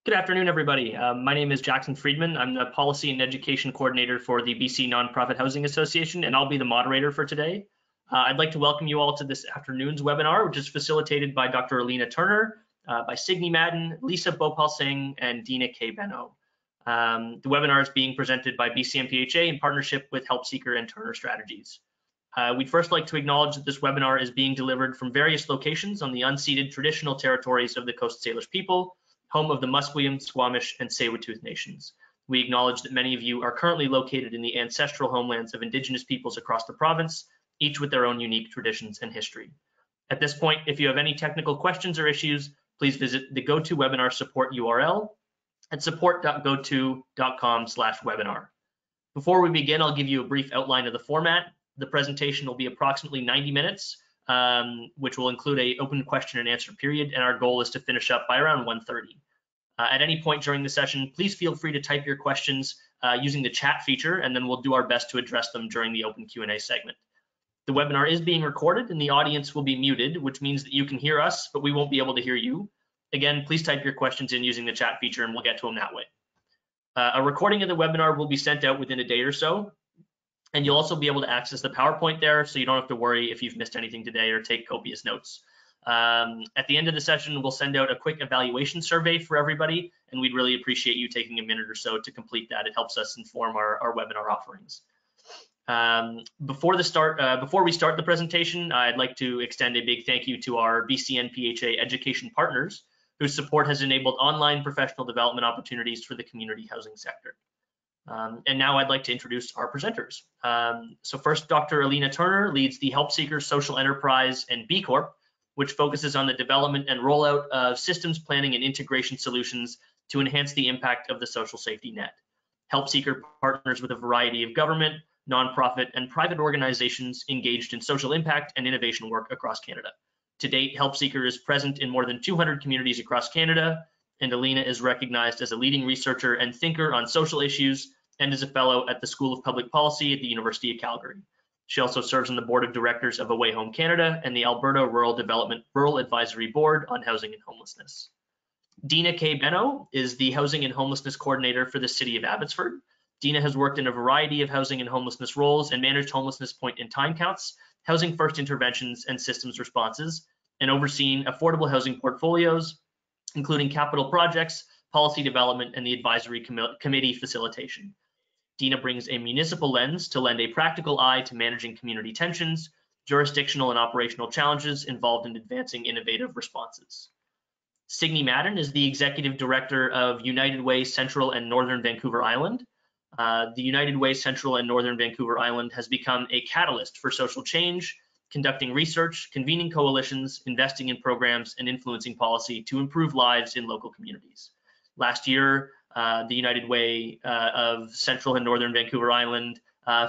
Good afternoon, everybody. My name is Jackson Friedman. I'm the Policy and Education Coordinator for the BC Nonprofit Housing Association, and I'll be the moderator for today. I'd like to welcome you all to this afternoon's webinar, which is facilitated by Dr. Alina Turner, by Signe Madden, Lisa Bhopal Singh, and Dina K. Benno. The webinar is being presented by BCNPHA in partnership with Helpseeker and Turner Strategies. We'd first like to acknowledge that this webinar is being delivered from various locations on the unceded traditional territories of the Coast Salish people, home of the Musqueam, Squamish, and Tsleil-Waututh nations. We acknowledge that many of you are currently located in the ancestral homelands of Indigenous peoples across the province, each with their own unique traditions and history. At this point, if you have any technical questions or issues, please visit the GoToWebinar support URL at support.goto.com/webinar. Before we begin, I'll give you a brief outline of the format. The presentation will be approximately 90 minutes, which will include an open question and answer period, and our goal is to finish up by around 1:30. At any point during the session, please feel free to type your questions using the chat feature, and then we'll do our best to address them during the open Q&A segment. The webinar is being recorded and the audience will be muted, which means that you can hear us, but we won't be able to hear you. Again, please type your questions in using the chat feature and we'll get to them that way. A recording of the webinar will be sent out within a day or so, and you'll also be able to access the PowerPoint there, so you don't have to worry if you've missed anything today or take copious notes. At the end of the session, we'll send out a quick evaluation survey for everybody, and we'd really appreciate you taking a minute or so to complete that. It helps us inform our webinar offerings. Before we start the presentation, I'd like to extend a big thank you to our BCNPHA education partners, whose support has enabled online professional development opportunities for the community housing sector. And now I'd like to introduce our presenters. So first, Dr. Alina Turner leads the Helpseeker Social Enterprise and B Corp, which focuses on the development and rollout of systems planning and integration solutions to enhance the impact of the social safety net. Helpseeker partners with a variety of government, nonprofit, and private organizations engaged in social impact and innovation work across Canada. To date, Helpseeker is present in more than 200 communities across Canada, and Alina is recognized as a leading researcher and thinker on social issues and is a fellow at the School of Public Policy at the University of Calgary. She also serves on the board of directors of Away Home Canada and the Alberta Rural Development Rural Advisory Board on Housing and Homelessness. Dina K. Benno is the Housing and Homelessness Coordinator for the City of Abbotsford. Dina has worked in a variety of housing and homelessness roles and managed homelessness point-in-time counts, housing first interventions and systems responses, and overseen affordable housing portfolios, including capital projects, policy development, and the advisory committee facilitation. Dina brings a municipal lens to lend a practical eye to managing community tensions, jurisdictional and operational challenges involved in advancing innovative responses. Signe Madden is the Executive Director of United Way Central and Northern Vancouver Island. The United Way Central and Northern Vancouver Island has become a catalyst for social change, conducting research, convening coalitions, investing in programs, and influencing policy to improve lives in local communities. Last year, the United Way of Central and Northern Vancouver Island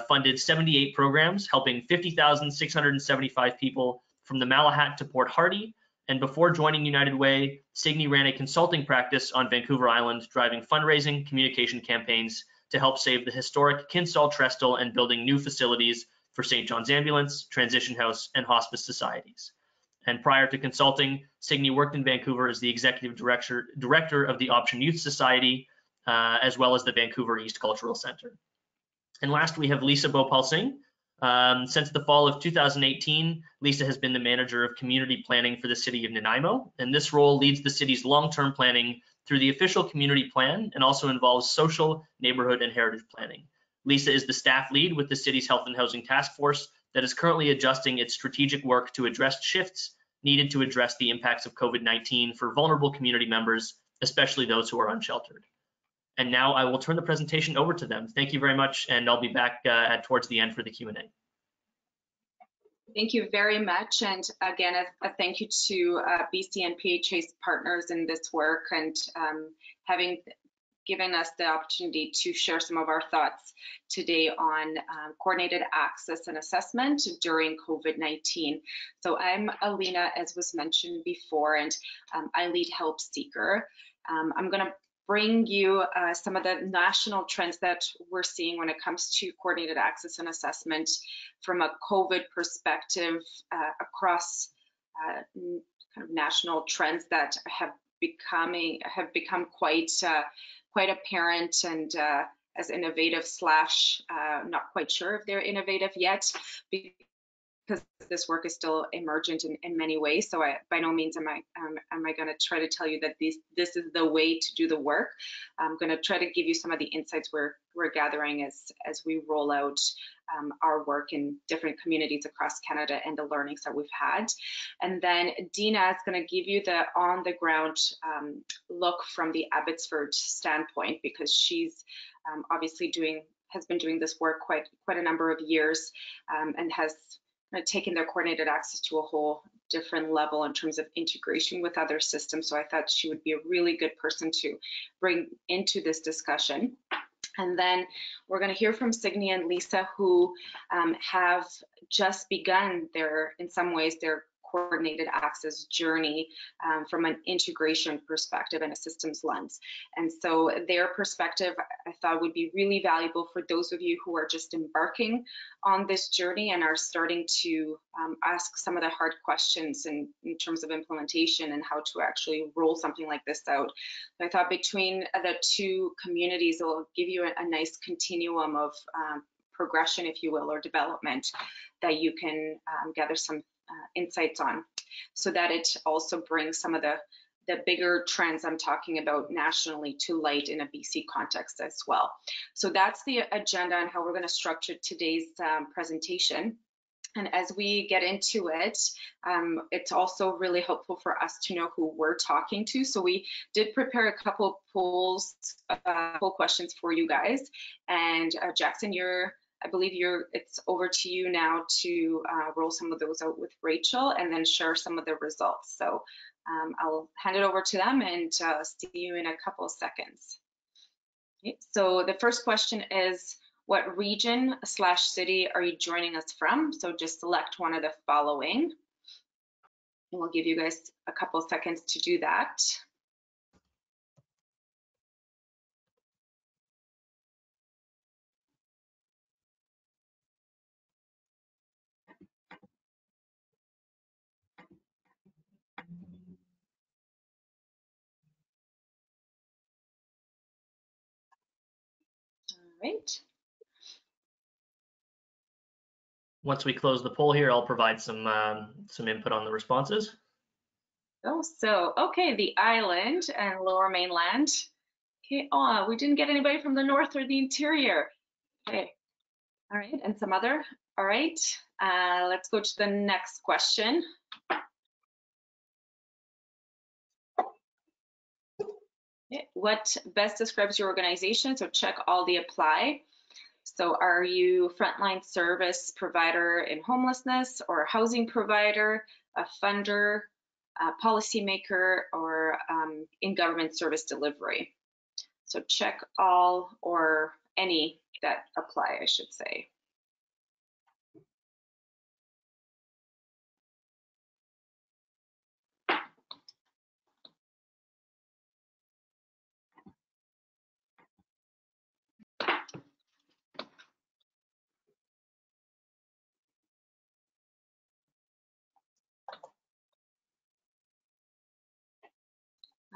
funded 78 programs, helping 50,675 people from the Malahat to Port Hardy. And before joining United Way, Signe ran a consulting practice on Vancouver Island, driving fundraising communication campaigns to help save the historic Kinsall Trestle and building new facilities for St. John's Ambulance, Transition House, and Hospice Societies. And prior to consulting, Signe worked in Vancouver as the Executive Director of the Option Youth Society, as well as the Vancouver East Cultural Center. And last, we have Lisa Bhopal Singh. Since the fall of 2018, Lisa has been the Manager of Community Planning for the City of Nanaimo, and this role leads the city's long-term planning through the official community plan and also involves social, neighborhood, and heritage planning. Lisa is the staff lead with the city's Health and Housing Task Force that is currently adjusting its strategic work to address shifts needed to address the impacts of COVID-19 for vulnerable community members, especially those who are unsheltered. And now I will turn the presentation over to them. Thank you very much, and I'll be back towards the end for the Q&A. Thank you very much, and again, a thank you to BCNPHA's partners in this work and having given us the opportunity to share some of our thoughts today on coordinated access and assessment during COVID-19. So I'm Alina, as was mentioned before, and I lead Helpseeker. I'm going to bring you some of the national trends that we're seeing when it comes to coordinated access and assessment from a COVID perspective across kind of national trends that have have become quite apparent and as innovative slash not quite sure if they're innovative yet, because this work is still emergent in many ways. So by no means am I going to try to tell you that this is the way to do the work. I'm going to try to give you some of the insights we're gathering as we roll out our work in different communities across Canada and the learnings that we've had. And then Dina is going to give you the on the ground look from the Abbotsford standpoint, because she's obviously has been doing this work quite a number of years and has taken their coordinated access to a whole different level in terms of integration with other systems. So I thought she would be a really good person to bring into this discussion. And then we're going to hear from Signe and Lisa, who have just begun in some ways, their coordinated access journey from an integration perspective and a systems lens. And so their perspective, I thought, would be really valuable for those of you who are just embarking on this journey and are starting to ask some of the hard questions in terms of implementation and how to actually roll something like this out. I thought between the two communities, it will give you a nice continuum of progression, if you will, or development that you can gather some insights on, so that it also brings some of the bigger trends I'm talking about nationally to light in a BC context as well. So that's the agenda and how we're going to structure today's presentation. And as we get into it, it's also really helpful for us to know who we're talking to. So we did prepare a couple poll questions for you guys. And Jackson, I believe it's over to you now to roll some of those out with Rachel and then share some of the results. So I'll hand it over to them and see you in a couple of seconds. Okay, so the first question is, what region / city are you joining us from? So just select one of the following. And we'll give you guys a couple of seconds to do that. All right. Once we close the poll here, I'll provide some input on the responses. So okay, the island and Lower Mainland. Okay, oh, we didn't get anybody from the north or the interior. Okay, all right, and some other. All right, let's go to the next question. Okay. What best describes your organization? So check all the apply. So are you frontline service provider in homelessness, or a housing provider, a funder, a policymaker, or in government service delivery? So check all or any that apply, I should say.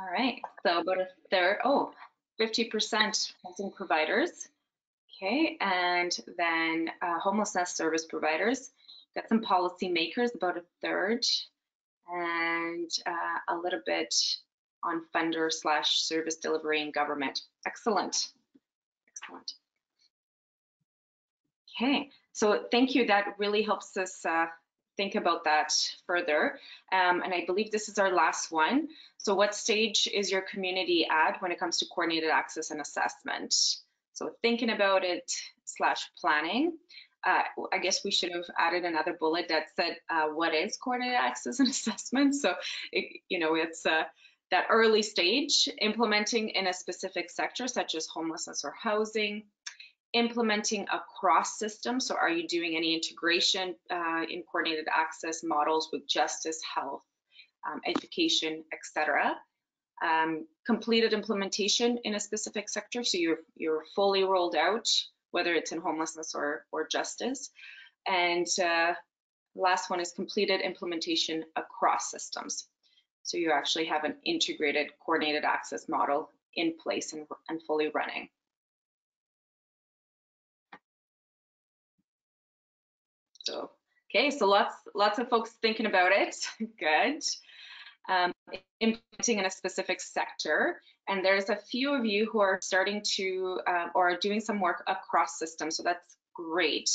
All right, so about a third, 50% housing providers. Okay, and then homelessness service providers. Got some policy makers, about a third, and a little bit on funder / service delivery and government. Excellent, excellent. Okay, so thank you. That really helps us think about that further. And I believe this is our last one. So what stage is your community at when it comes to coordinated access and assessment? So thinking about it / planning. I guess we should have added another bullet that said, what is coordinated access and assessment? So, it's that early stage, implementing in a specific sector, such as homelessness or housing, implementing across systems. So are you doing any integration in coordinated access models with justice, health, education, etc.? Completed implementation in a specific sector, so you're fully rolled out, whether it's in homelessness or justice. And last one is completed implementation across systems. So you actually have an integrated coordinated access model in place and fully running. So, okay, so lots of folks thinking about it. Good. Implementing in a specific sector, and there's a few of you who are starting to or are doing some work across systems, so that's great.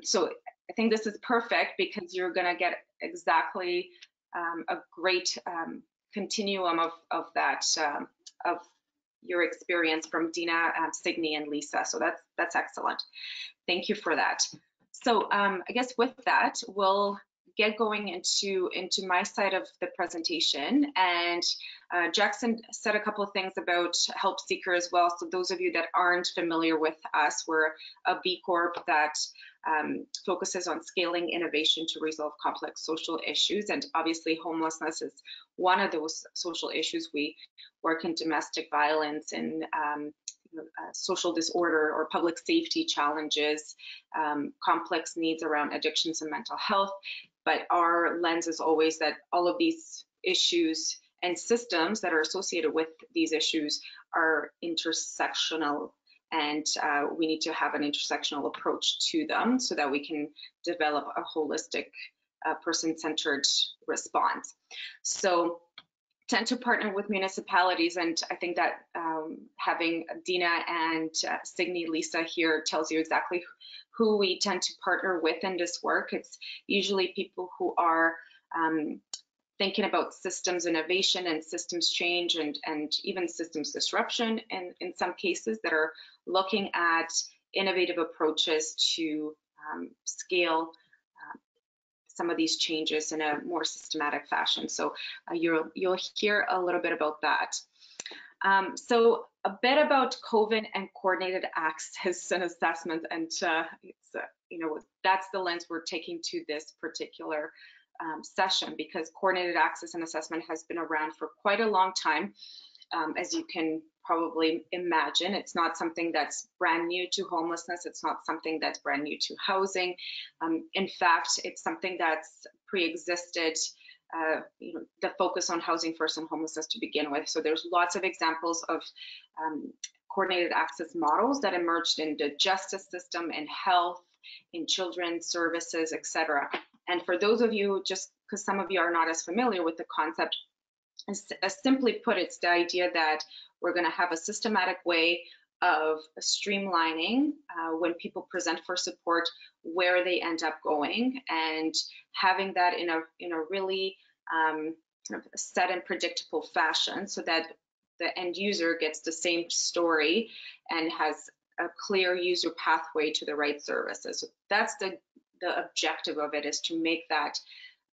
So I think this is perfect because you're going to get exactly a great continuum of that of your experience from Dina, Signe, and Lisa. So that's excellent. Thank you for that. So I guess with that, we'll get going into my side of the presentation. And Jackson said a couple of things about Helpseeker as well. So those of you that aren't familiar with us, we're a B Corp that focuses on scaling innovation to resolve complex social issues. And obviously homelessness is one of those social issues. We work in domestic violence and social disorder or public safety challenges, complex needs around addictions and mental health. But our lens is always that all of these issues and systems that are associated with these issues are intersectional, and we need to have an intersectional approach to them so that we can develop a holistic, person-centered response. So tend to partner with municipalities, and I think that having Dina and Signe, Lisa here tells you exactly who we tend to partner with in this work. It's usually people who are thinking about systems innovation and systems change and even systems disruption, and in some cases that are looking at innovative approaches to scale some of these changes in a more systematic fashion. So you'll hear a little bit about that. So a bit about COVID and coordinated access and assessment, and it's, you know, that's the lens we're taking to this particular session, because coordinated access and assessment has been around for quite a long time. As you can probably imagine, it's not something that's brand new to homelessness. It's not something that's brand new to housing. In fact, it's something that's pre-existed, you know, the focus on housing first and homelessness to begin with. So there's lots of examples of coordinated access models that emerged in the justice system, in health, in children's services, etc. And for those of you, just because some of you are not as familiar with the concept, simply put, it's the idea that we're going to have a systematic way of streamlining when people present for support where they end up going, and having that in a really kind of set and predictable fashion, so that the end user gets the same story and has a clear user pathway to the right services. So that's the objective of it, is to make that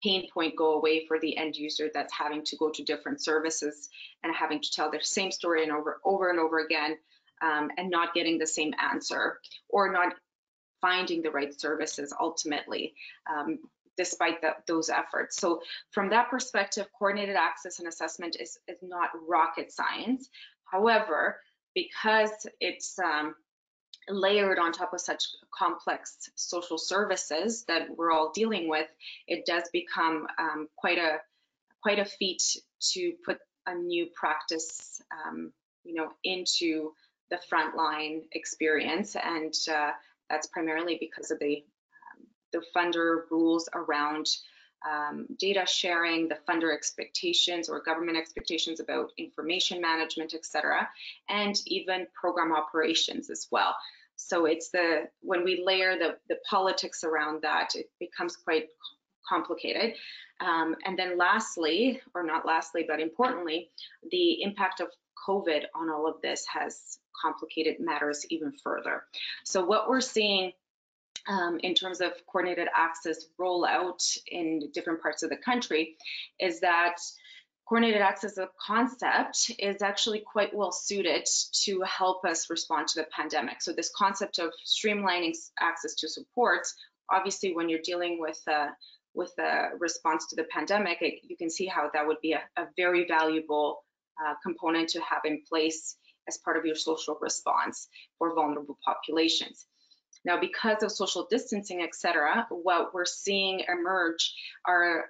pain point go away for the end user that's having to go to different services and having to tell their same story and over and over again, and not getting the same answer, or not finding the right services ultimately, despite those efforts. So from that perspective, coordinated access and assessment is not rocket science. However, because it's layered on top of such complex social services that we're all dealing with, it does become quite a feat to put a new practice, you know, into the frontline experience, and that's primarily because of the funder rules around data sharing, the funder expectations or government expectations about information management, etc., and even program operations as well. So it's when we layer the politics around that, it becomes quite complicated. And then lastly, or not lastly, but importantly, the impact of COVID on all of this has complicated matters even further. So what we're seeing in terms of coordinated access rollout in different parts of the country is that coordinated access as a concept is actually quite well suited to help us respond to the pandemic. So this concept of streamlining access to supports, obviously when you're dealing with a response to the pandemic, you can see how that would be a very valuable component to have in place as part of your social response for vulnerable populations. Now, because of social distancing, et cetera, what we're seeing emerge are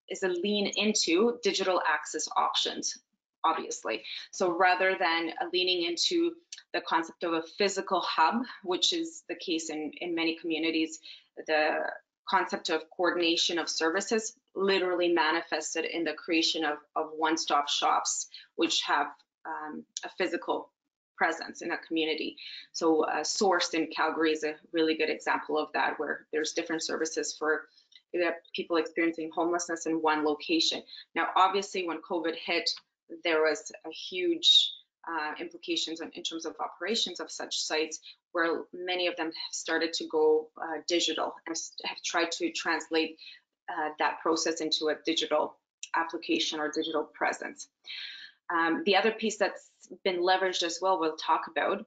is a lean into digital access options, obviously. So rather than leaning into the concept of a physical hub, which is the case in many communities, the concept of coordination of services literally manifested in the creation of one-stop shops, which have a physical presence in a community. So Sourced in Calgary is a really good example of that, where there's different services for people experiencing homelessness in one location. Now, obviously, when COVID hit, there was a huge implications in terms of operations of such sites, where many of them have started to go digital and have tried to translate that process into a digital application or digital presence. The other piece that's been leveraged as well, we'll talk about,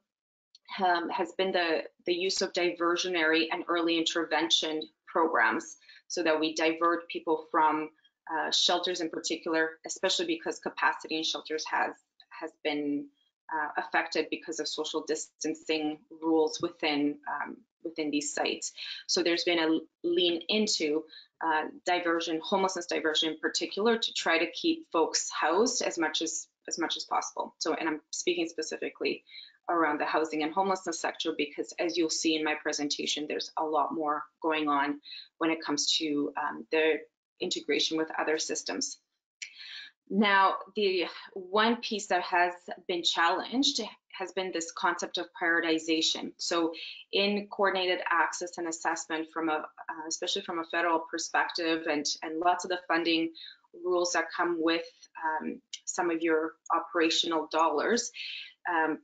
has been the use of diversionary and early intervention programs, so that we divert people from shelters in particular, especially because capacity in shelters has been affected because of social distancing rules within these sites. So there's been a lean into homelessness diversion in particular, to try to keep folks housed as much as possible. So, and I'm speaking specifically around the housing and homelessness sector, because as you'll see in my presentation, there's a lot more going on when it comes to the integration with other systems. Now, the one piece that has been challenged has been this concept of prioritization. So in coordinated access and assessment, especially from a federal perspective, and lots of the funding rules that come with some of your operational dollars,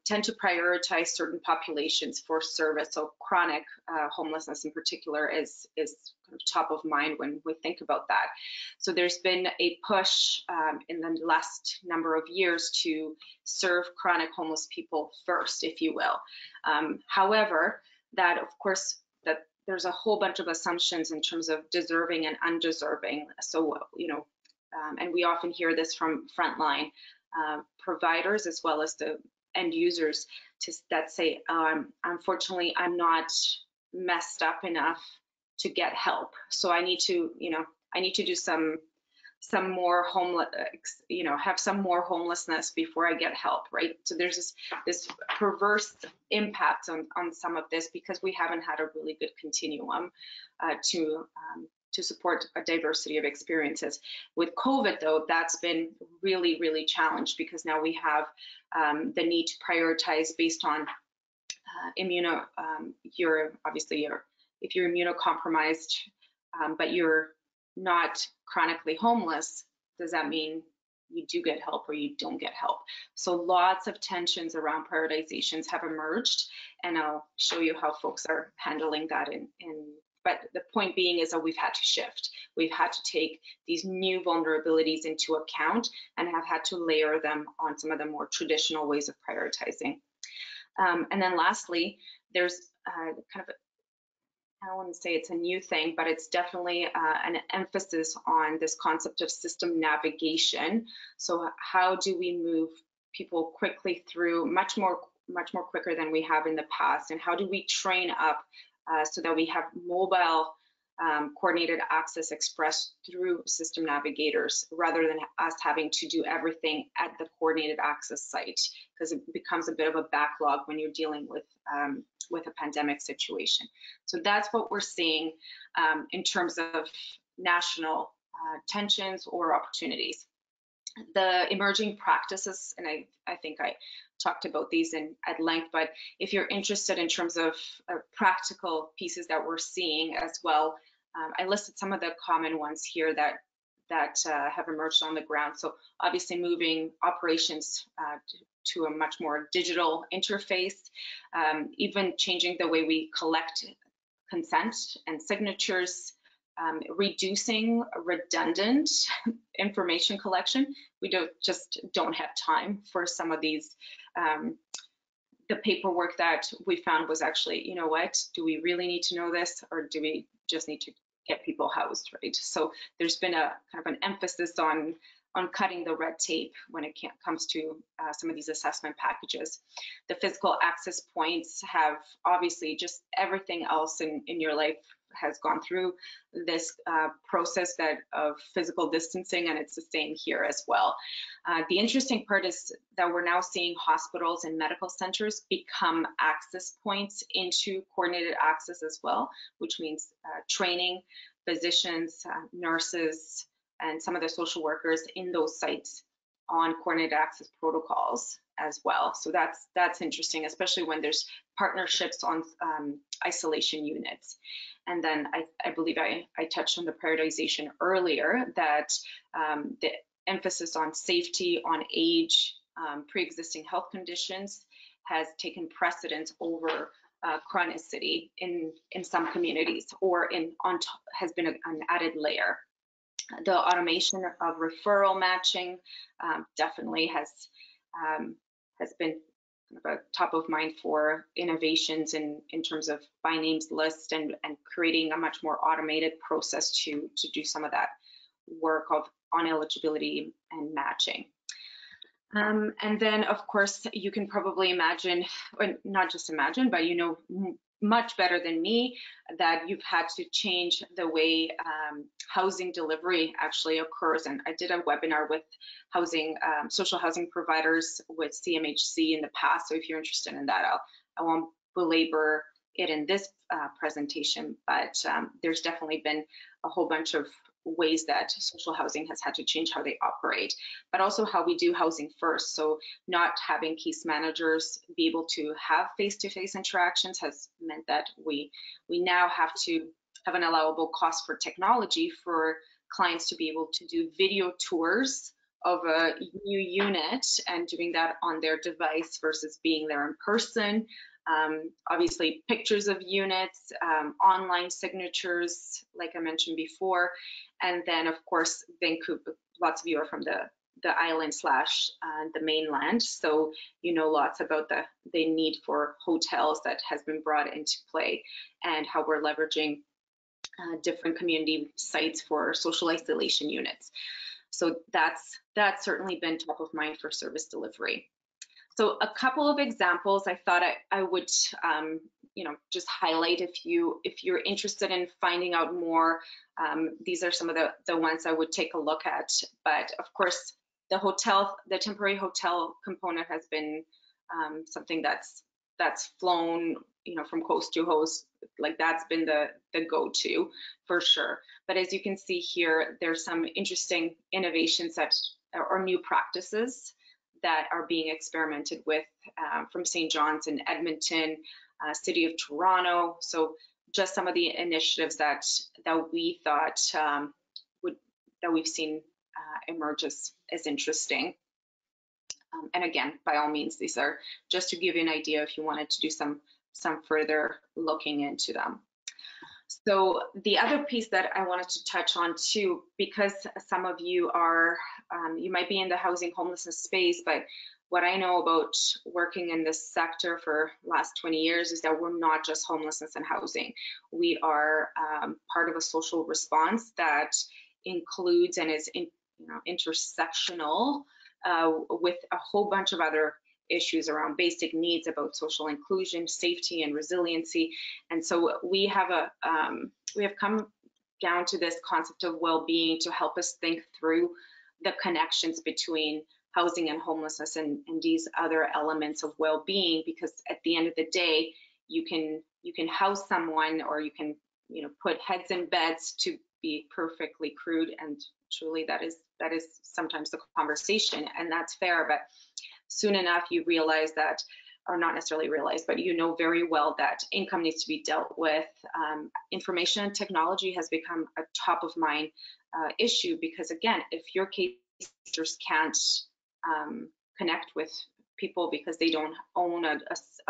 tend to prioritize certain populations for service. So chronic homelessness in particular is kind of top of mind when we think about that. So there's been a push in the last number of years to serve chronic homeless people first, if you will. However, that of course, that there's a whole bunch of assumptions in terms of deserving and undeserving. So, and we often hear this from frontline providers as well as the end users that say, unfortunately, I'm not messed up enough to get help. So I need to, do some more have some more homelessness before I get help, right? So there's this perverse impact on some of this, because we haven't had a really good continuum to support a diversity of experiences. With COVID, though, that's been really, really challenged, because now we have the need to prioritize based on if you're immunocompromised, but you're not chronically homeless, does that mean you do get help or you don't get help? So lots of tensions around prioritizations have emerged, and I'll show you how folks are handling that but the point being is that we've had to shift. We've had to take these new vulnerabilities into account and have had to layer them on some of the more traditional ways of prioritizing. And then lastly, there's kind of, I don't want to say it's a new thing, but it's definitely an emphasis on this concept of system navigation. So how do we move people quickly through, much more quicker than we have in the past, and how do we train up so that we have mobile coordinated access expressed through system navigators, rather than us having to do everything at the coordinated access site, because it becomes a bit of a backlog when you're dealing with a pandemic situation. So that's what we're seeing in terms of national tensions or opportunities. The emerging practices, and I think I talked about these at length, but if you're interested in terms of practical pieces that we're seeing as well, I listed some of the common ones here that have emerged on the ground. So obviously moving operations to a much more digital interface, even changing the way we collect consent and signatures, reducing redundant information collection. We just don't have time for some of these. The paperwork that we found was actually, do we really need to know this, or do we just need to get people housed, right? So there's been a kind of an emphasis on cutting the red tape when it comes to some of these assessment packages. The physical access points have obviously, just everything else in your life has gone through this process of physical distancing, and it's the same here as well. The interesting part is that we're now seeing hospitals and medical centers become access points into coordinated access as well, which means training physicians, nurses, and some of the social workers in those sites on coordinated access protocols as well. So that's interesting, especially when there's partnerships on isolation units. And then I believe I touched on the prioritization earlier, that the emphasis on safety, on age, pre-existing health conditions has taken precedence over chronicity in some communities, or has been an added layer. The automation of referral matching definitely has been kind of a top of mind for innovations in terms of by names list and creating a much more automated process to do some of that work on eligibility and matching. And then, of course, you can probably imagine, or not just imagine, but you know much better than me that you've had to change the way housing delivery actually occurs. And I did a webinar with social housing providers with CMHC in the past. So if you're interested in that, I won't belabor it in this presentation, but there's definitely been a whole bunch of ways that social housing has had to change how they operate, but also how we do housing first. So not having case managers be able to have face-to-face interactions has meant that we now have to have an allowable cost for technology for clients to be able to do video tours of a new unit and doing that on their device versus being there in person. Obviously pictures of units, online signatures, like I mentioned before, and then of course Vancouver, lots of you are from the island / the mainland, so you know lots about the need for hotels that has been brought into play and how we're leveraging different community sites for social isolation units. So that's certainly been top of mind for service delivery. So a couple of examples I thought I would just highlight if you're interested in finding out more. These are some of the ones I would take a look at. But of course, the temporary hotel component has been something that's flown from coast to coast. Like that's been the go-to for sure. But as you can see here, there's some interesting innovations or new practices that are being experimented with from St. John's in Edmonton, City of Toronto. So just some of the initiatives that we thought that we've seen emerge as interesting. And again, by all means, these are just to give you an idea if you wanted to do some further looking into them. So the other piece that I wanted to touch on too, because some of you are, you might be in the housing homelessness space, but what I know about working in this sector for last 20 years is that we're not just homelessness and housing. We are part of a social response that includes and is intersectional with a whole bunch of other issues around basic needs about social inclusion, safety, and resiliency. And so we have come down to this concept of well-being to help us think through the connections between housing and homelessness and these other elements of well-being, because at the end of the day, you can house someone, or you can put heads in beds, to be perfectly crude, and truly that is sometimes the conversation, and that's fair. But soon enough you realize that, or not necessarily realize, but you know very well that income needs to be dealt with. Information and technology has become a top of mind issue, because again, if your cases can't connect with people because they don't own a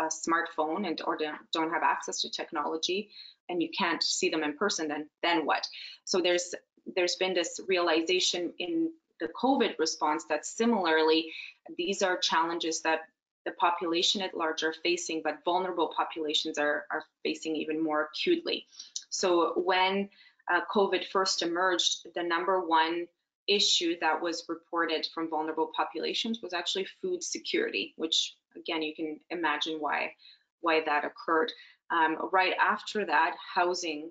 smartphone or don't have access to technology, and you can't see them in person, then what? So there's been this realization in the COVID response that similarly, these are challenges that the population at large are facing, but vulnerable populations are facing even more acutely. So when COVID first emerged, the #1 issue that was reported from vulnerable populations was actually food security, which again, you can imagine why that occurred. Right after that, housing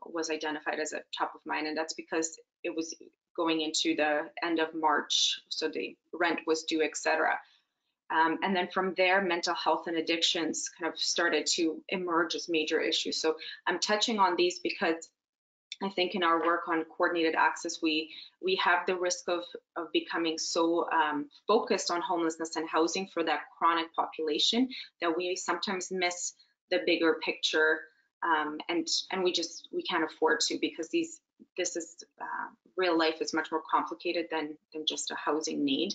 was identified as a top of mind, and that's because it was going into the end of March, so the rent was due, etc. And then from there, mental health and addictions kind of started to emerge as major issues. So I'm touching on these because I think in our work on coordinated access, we have the risk of becoming so focused on homelessness and housing for that chronic population that we sometimes miss the bigger picture, and we can't afford to, because this is real life is much more complicated than just a housing need,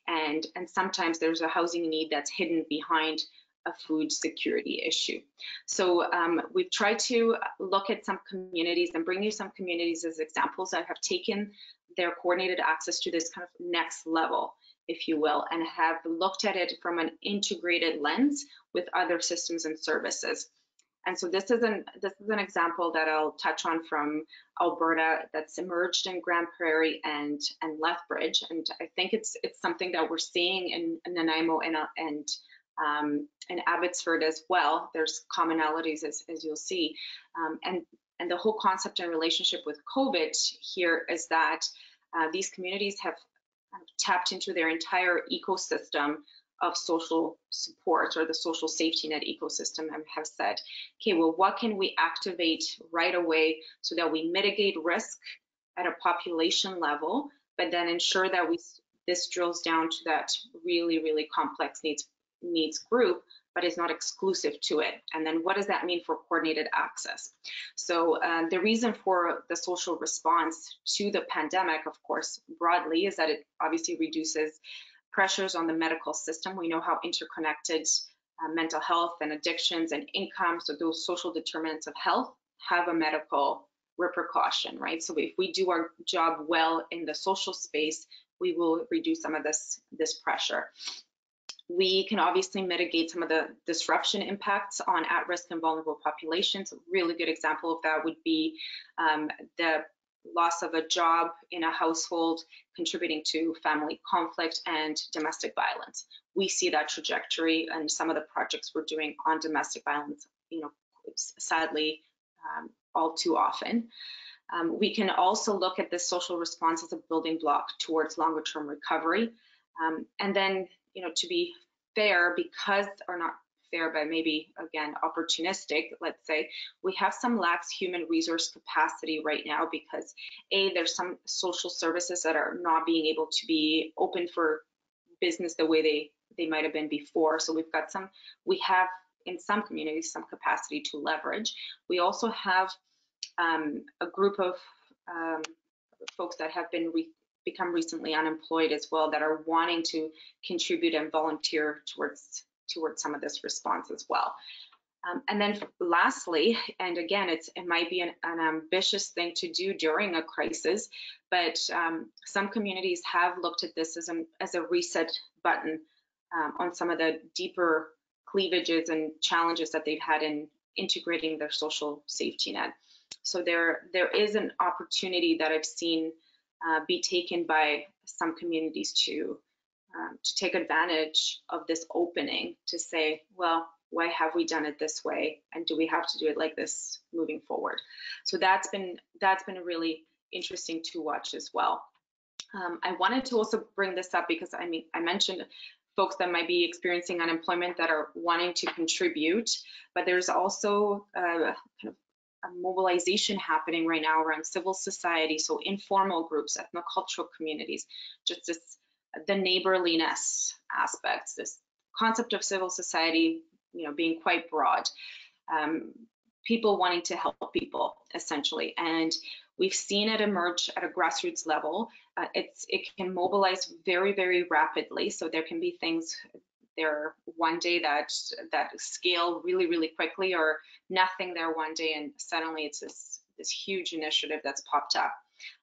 and sometimes there's a housing need that's hidden behind a food security issue. So we've tried to look at some communities and bring you some communities as examples that have taken their coordinated access to this kind of next level, if you will, and have looked at it from an integrated lens with other systems and services. And so this is an example that I'll touch on from Alberta that's emerged in Grand Prairie and Lethbridge, and I think it's something that we're seeing in Nanaimo and Abbotsford as well. There's commonalities, as you'll see, and the whole concept and relationship with COVID here is that these communities have tapped into their entire ecosystem of social support, or the social safety net ecosystem, and have said, okay, well, what can we activate right away so that we mitigate risk at a population level, but then ensure that this drills down to that really, really complex needs group, but is not exclusive to it. And then what does that mean for coordinated access? So the reason for the social response to the pandemic, of course, broadly, is that it obviously reduces pressures on the medical system. We know how interconnected mental health and addictions and income, so those social determinants of health, have a medical repercussion, right? So if we do our job well in the social space, we will reduce some of this pressure. We can obviously mitigate some of the disruption impacts on at-risk and vulnerable populations. A really good example of that would be the loss of a job in a household contributing to family conflict and domestic violence. We see that trajectory and some of the projects we're doing on domestic violence, sadly, all too often. We can also look at this social response as a building block towards longer term recovery. And then, to be fair, or not fair, but maybe, again, opportunistic, let's say, we have some lax human resource capacity right now because, there's some social services that are not being able to be open for business the way they might have been before. So we have in some communities some capacity to leverage. We also have a group of folks that have become recently unemployed as well, that are wanting to contribute and volunteer towards some of this response as well. And then lastly, and again, it might be an ambitious thing to do during a crisis, but some communities have looked at this as a reset button on some of the deeper cleavages and challenges that they've had in integrating their social safety net. So there is an opportunity that I've seen be taken by some communities to take advantage of this opening, to say, well, why have we done it this way, and do we have to do it like this moving forward? So that's been really interesting to watch as well. I wanted to also bring this up because I mentioned folks that might be experiencing unemployment that are wanting to contribute, but there's also kind of a mobilization happening right now around civil society, so informal groups, ethnocultural communities, just the neighborliness aspects, this concept of civil society, being quite broad, people wanting to help people essentially, and we've seen it emerge at a grassroots level. It can mobilize very, very rapidly, so there can be things there one day that scale really, really quickly, or nothing there one day and suddenly it's this huge initiative that's popped up.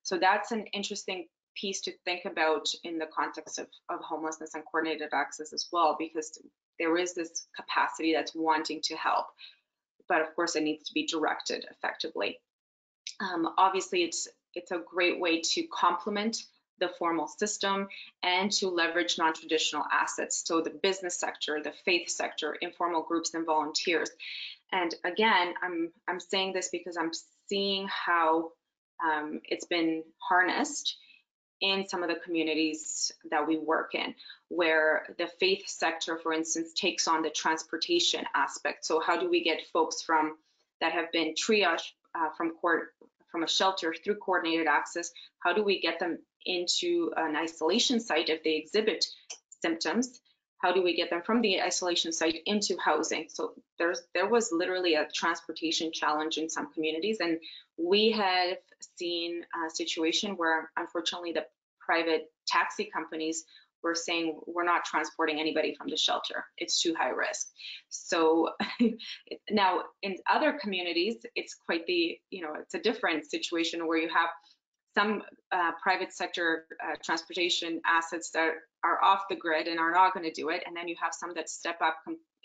So that's an interesting piece to think about in the context of homelessness and coordinated access as well, because there is this capacity that's wanting to help, but of course it needs to be directed effectively. Obviously it's a great way to complement the formal system and to leverage non-traditional assets, so the business sector, the faith sector, informal groups, and volunteers. And again, I'm saying this because I'm seeing how it's been harnessed in some of the communities that we work in, where the faith sector, for instance, takes on the transportation aspect. So how do we get folks that have been triaged from a shelter through coordinated access? How do we get them into an isolation site if they exhibit symptoms? How do we get them from the isolation site into housing? So there was literally a transportation challenge in some communities, and we have seen a situation where unfortunately the private taxi companies were saying, we're not transporting anybody from the shelter, it's too high risk. So now in other communities, it's quite it's a different situation where you have some private sector transportation assets that are off the grid and are not going to do it, and then you have some that step up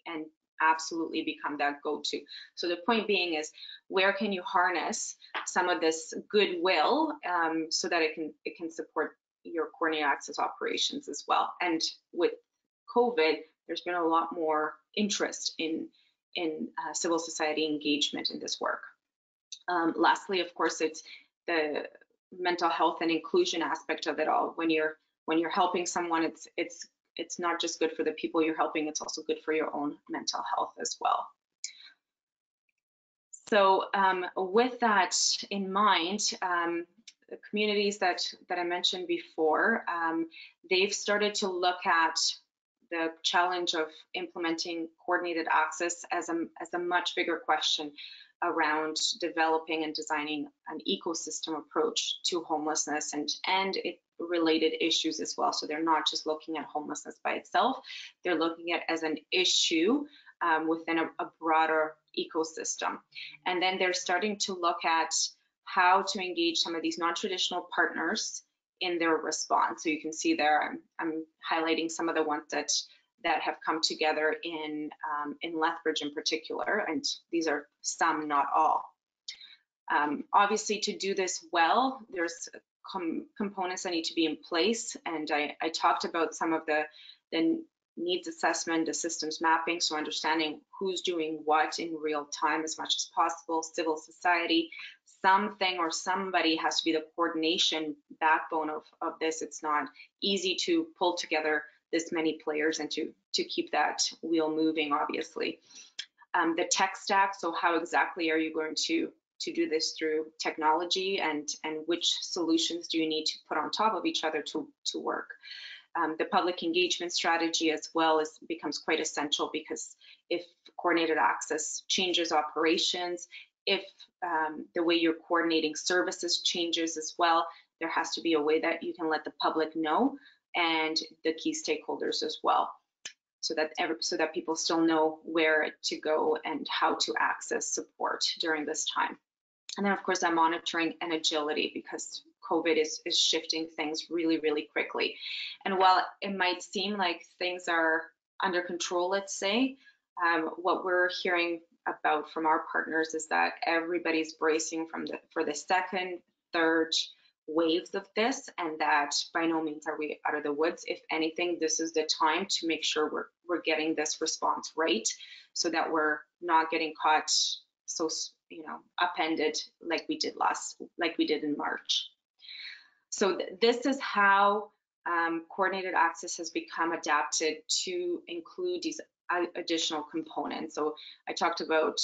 and absolutely become that go-to. So the point being is, where can you harness some of this goodwill so that it can support your coordinated access operations as well? And with COVID, there's been a lot more interest in civil society engagement in this work. Lastly, of course, it's the mental health and inclusion aspect of it all. When you're helping someone, it's not just good for the people you're helping, it's also good for your own mental health as well. So with that in mind, the communities that I mentioned before, they've started to look at the challenge of implementing coordinated access as a much bigger question around developing and designing an ecosystem approach to homelessness and related issues as well. So they're not just looking at homelessness by itself, they're looking at it as an issue within a broader ecosystem. And then they're starting to look at how to engage some of these non-traditional partners in their response. So you can see there, I'm highlighting some of the ones that have come together in Lethbridge in particular, and these are some, not all. Obviously, to do this well, there's components that need to be in place, and I talked about some of the needs assessment, the systems mapping, so understanding who's doing what in real time as much as possible, civil society, something or somebody has to be the coordination backbone of this. It's not easy to pull together this many players and to keep that wheel moving, obviously. The tech stack, so how exactly are you going to do this through technology, and which solutions do you need to put on top of each other to work? The public engagement strategy as well becomes quite essential, because if coordinated access changes operations, if the way you're coordinating services changes as well, there has to be a way that you can let the public know and the key stakeholders as well, so that people still know where to go and how to access support during this time. And then of course that monitoring and agility, because COVID is shifting things really, really quickly. And while it might seem like things are under control, let's say, what we're hearing about from our partners is that everybody's bracing for the second, third waves of this, and that by no means are we out of the woods. If anything, this is the time to make sure we're getting this response right, so that we're not getting caught so upended like we did in March. So this is how coordinated access has become adapted to include these additional components. So I talked about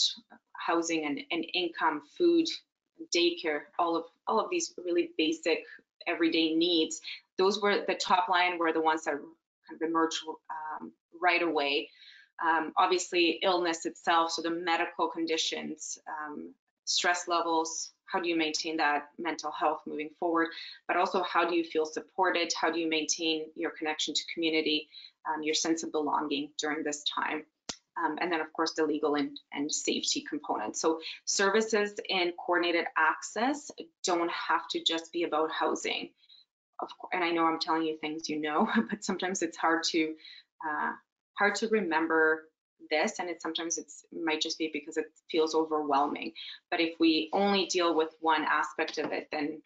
housing and income, food, daycare, all of these really basic everyday needs. Those were the top line, were the ones that kind of emerged right away. Obviously, illness itself, so the medical conditions, stress levels, how do you maintain that mental health moving forward, but also how do you feel supported, how do you maintain your connection to community, your sense of belonging during this time, and then of course the legal and safety components. So services in coordinated access don't have to just be about housing. Of course, and I know I'm telling you things you know, but sometimes it's hard to remember this, and sometimes it might just be because it feels overwhelming. But if we only deal with one aspect of it, then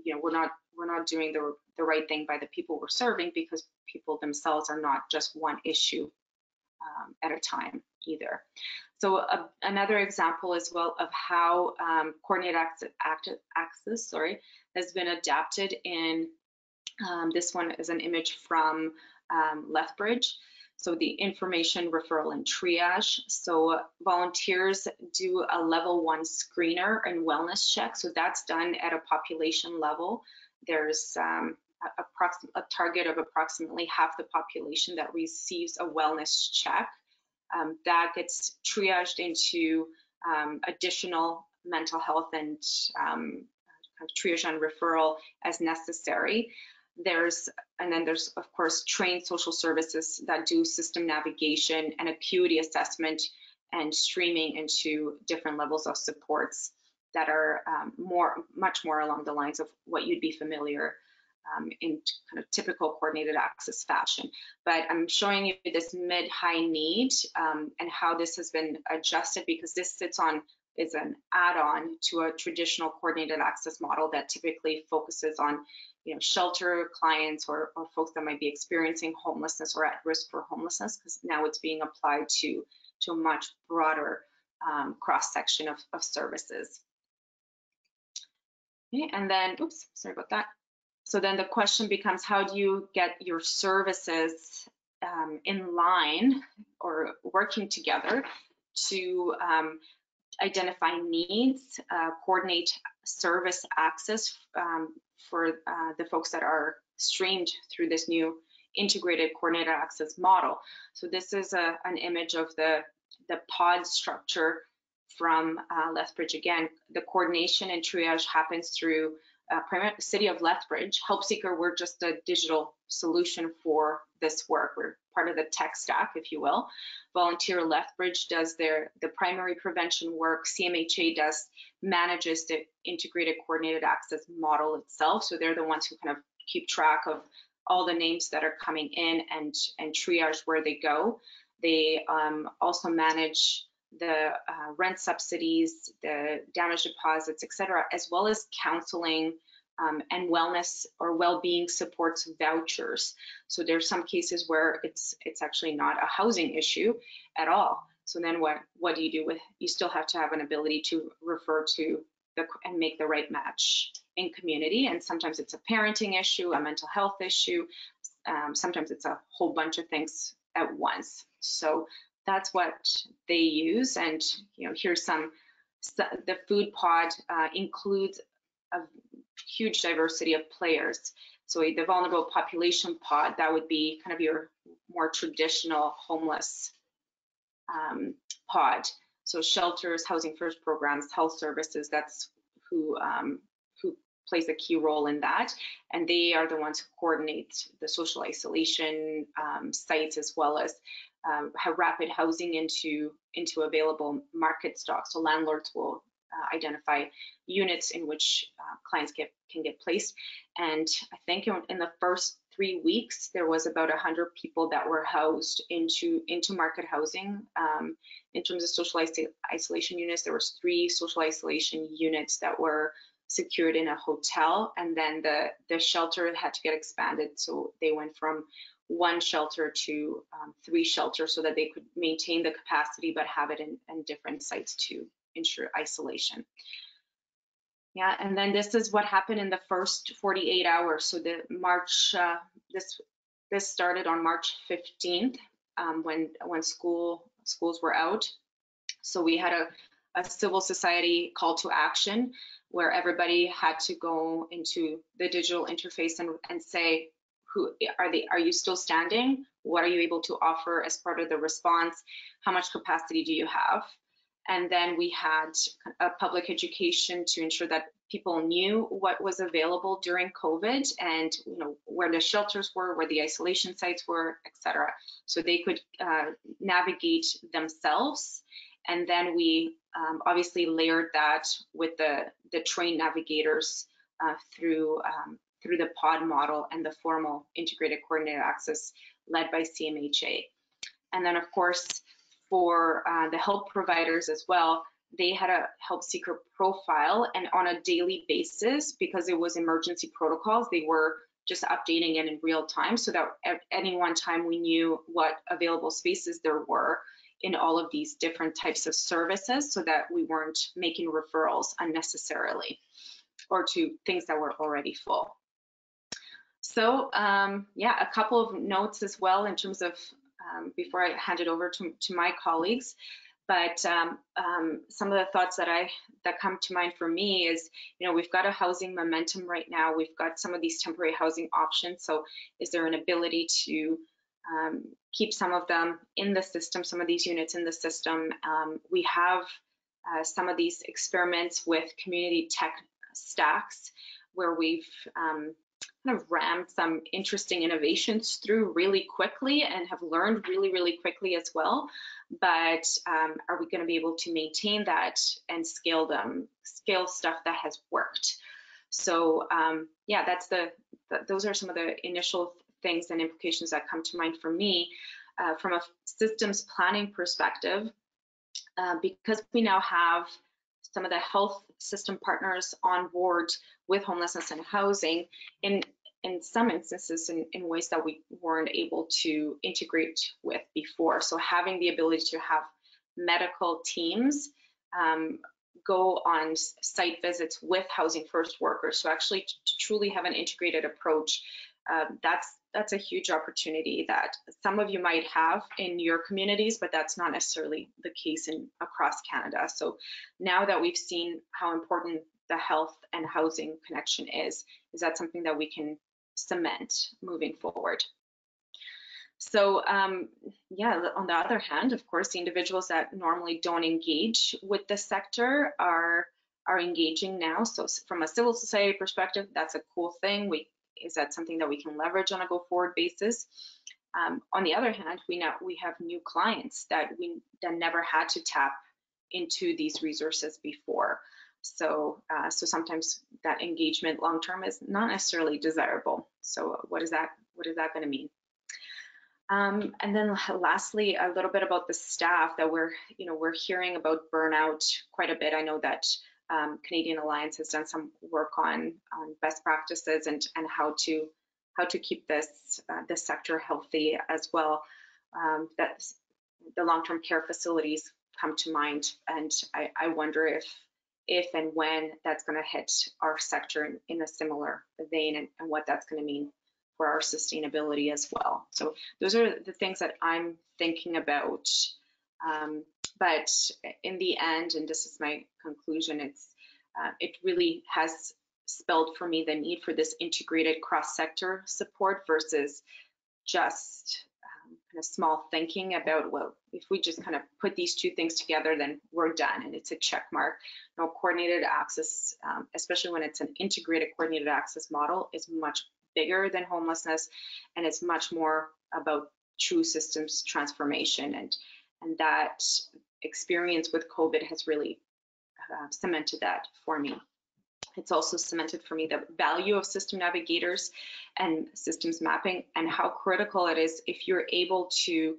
we're not doing the right thing by the people we're serving, because people themselves are not just one issue at a time either. So another example as well of how coordinated access has been adapted in, this one is an image from Lethbridge. So the information, referral, and triage. So volunteers do a level 1 screener and wellness check. So that's done at a population level. There's a target of approximately half the population that receives a wellness check. That gets triaged into additional mental health and triage and referral as necessary. And then there's of course trained social services that do system navigation and acuity assessment and streaming into different levels of supports that are much more along the lines of what you'd be familiar in kind of typical coordinated access fashion. But I'm showing you this mid-high need and how this has been adjusted, because this is an add-on to a traditional coordinated access model that typically focuses on shelter clients or folks that might be experiencing homelessness or at risk for homelessness, because now it's being applied to a much broader cross-section of services. Okay, and then, oops, sorry about that. So then the question becomes, how do you get your services in line or working together to identify needs, coordinate service access for the folks that are streamed through this new integrated coordinated access model. So this is an image of the pod structure from Lethbridge. Again, the coordination and triage happens through City of Lethbridge. Helpseeker, we're just a digital solution for this work. We're part of the tech stack, if you will. Volunteer Lethbridge does the primary prevention work. CMHA manages the integrated coordinated access model itself. So they're the ones who kind of keep track of all the names that are coming in and triage where they go. They also manage the rent subsidies, the damage deposits, etc., as well as counseling and wellness or well-being supports vouchers. So there's some cases where it's actually not a housing issue at all. So then what do you do with? You still have to have an ability to refer to and make the right match in community. And sometimes it's a parenting issue, a mental health issue. Sometimes it's a whole bunch of things at once. So that's what they use. And here's the food pod includes a huge diversity of players. So the vulnerable population pod, that would be kind of your more traditional homeless pod. So shelters, housing first programs, health services, that's who plays a key role in that. And they are the ones who coordinate the social isolation sites, as well as have rapid housing into available market stock. So landlords will identify units in which clients can get placed. And I think in the first 3 weeks, there was about 100 people that were housed into market housing. In terms of social isolation units, there was 3 social isolation units that were secured in a hotel, and then the shelter had to get expanded. So they went from 1 shelter to 3 shelters so that they could maintain the capacity but have it in different sites to ensure isolation. Yeah, and then this is what happened in the first 48 hours. So the March, this started on March 15th when schools were out. So we had a civil society call to action where everybody had to go into the digital interface and say, are you still standing? What are you able to offer as part of the response? How much capacity do you have? And then we had a public education to ensure that people knew what was available during COVID and where the shelters were, where the isolation sites were, etc. So they could navigate themselves. And then we obviously layered that with the trained navigators through the pod model and the formal integrated coordinated access led by CMHA. And then of course, for the help providers as well, they had a Helpseeker profile, and on a daily basis, because it was emergency protocols, they were just updating it in real time, so that at any one time we knew what available spaces there were in all of these different types of services, so that we weren't making referrals unnecessarily or to things that were already full. So yeah, a couple of notes as well in terms of before I hand it over to my colleagues. But some of the thoughts that come to mind for me is, you know, we've got a housing momentum right now. We've got some of these temporary housing options. So is there an ability to keep some of them in the system, some of these units in the system? We have some of these experiments with community tech stacks where we've kind of rammed some interesting innovations through really quickly and have learned really, really quickly as well. But are we going to be able to maintain that and scale stuff that has worked? So yeah, those are some of the initial things and implications that come to mind for me. From a systems planning perspective, because we now have some of the health system partners on board with homelessness and housing, in some instances in ways that we weren't able to integrate with before. So having the ability to have medical teams go on site visits with housing first workers, so actually to truly have an integrated approach, that's a huge opportunity that some of you might have in your communities, but that's not necessarily the case across Canada. So now that we've seen how important the health and housing connection is that something that we can cement moving forward? So yeah, on the other hand, of course, the individuals that normally don't engage with the sector are engaging now. So from a civil society perspective, that's a cool thing. Is that something that we can leverage on a go-forward basis? On the other hand, we have new clients that never had to tap into these resources before. So sometimes that engagement long-term is not necessarily desirable. So what is that going to mean? And then lastly, a little bit about the staff that we're hearing about burnout quite a bit. I know that Canadian Alliance has done some work on best practices and how to keep this sector healthy as well. That the long-term care facilities come to mind, and I wonder if and when that's going to hit our sector in a similar vein, and what that's going to mean for our sustainability as well. So those are the things that I'm thinking about. But in the end, and this is my conclusion, it really has spelled for me the need for this integrated cross-sector support versus just kind of small thinking about, well, if we just kind of put these two things together, then we're done and it's a check mark. No, coordinated access, especially when it's an integrated coordinated access model, is much bigger than homelessness, and it's much more about true systems transformation. And that experience with COVID has really cemented that for me. It's also cemented for me the value of system navigators and systems mapping, and how critical it is if you're able to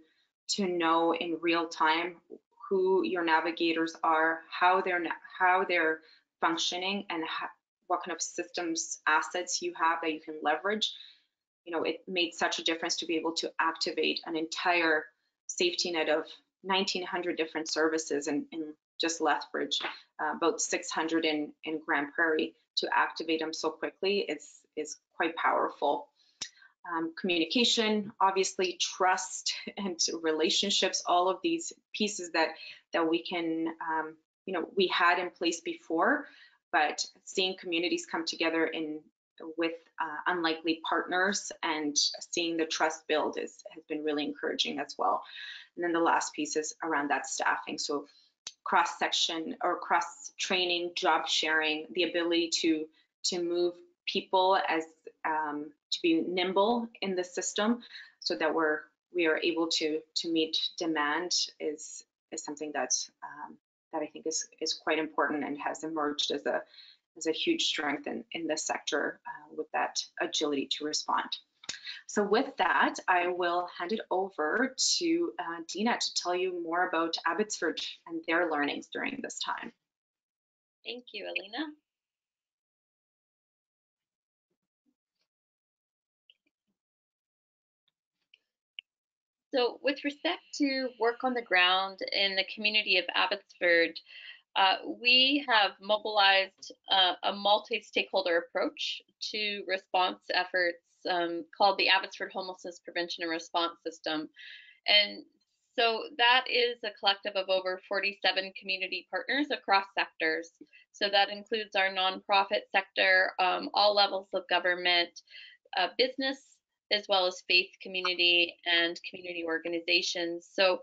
know in real time who your navigators are, how they're functioning, and what kind of systems assets you have that you can leverage. It made such a difference to be able to activate an entire safety net of 1,900 different services in just Lethbridge, about 600 in Grand Prairie. To activate them so quickly is quite powerful. Communication, obviously, trust and relationships, all of these pieces that we can, we had in place before, but seeing communities come together with unlikely partners and seeing the trust build has been really encouraging as well. And then the last piece is around that staffing. So cross-section or cross-training, job sharing, the ability to move people as to be nimble in the system, so that we are able to meet demand is something that I think is quite important and has emerged as a huge strength in this sector with that agility to respond. So with that, I will hand it over to Dina to tell you more about Abbotsford and their learnings during this time. Thank you, Alina. So with respect to work on the ground in the community of Abbotsford, we have mobilized a multi-stakeholder approach to response efforts called the Abbotsford Homelessness Prevention and Response System. And so that is a collective of over 47 community partners across sectors. So that includes our nonprofit sector, all levels of government, business, as well as faith community and community organizations. So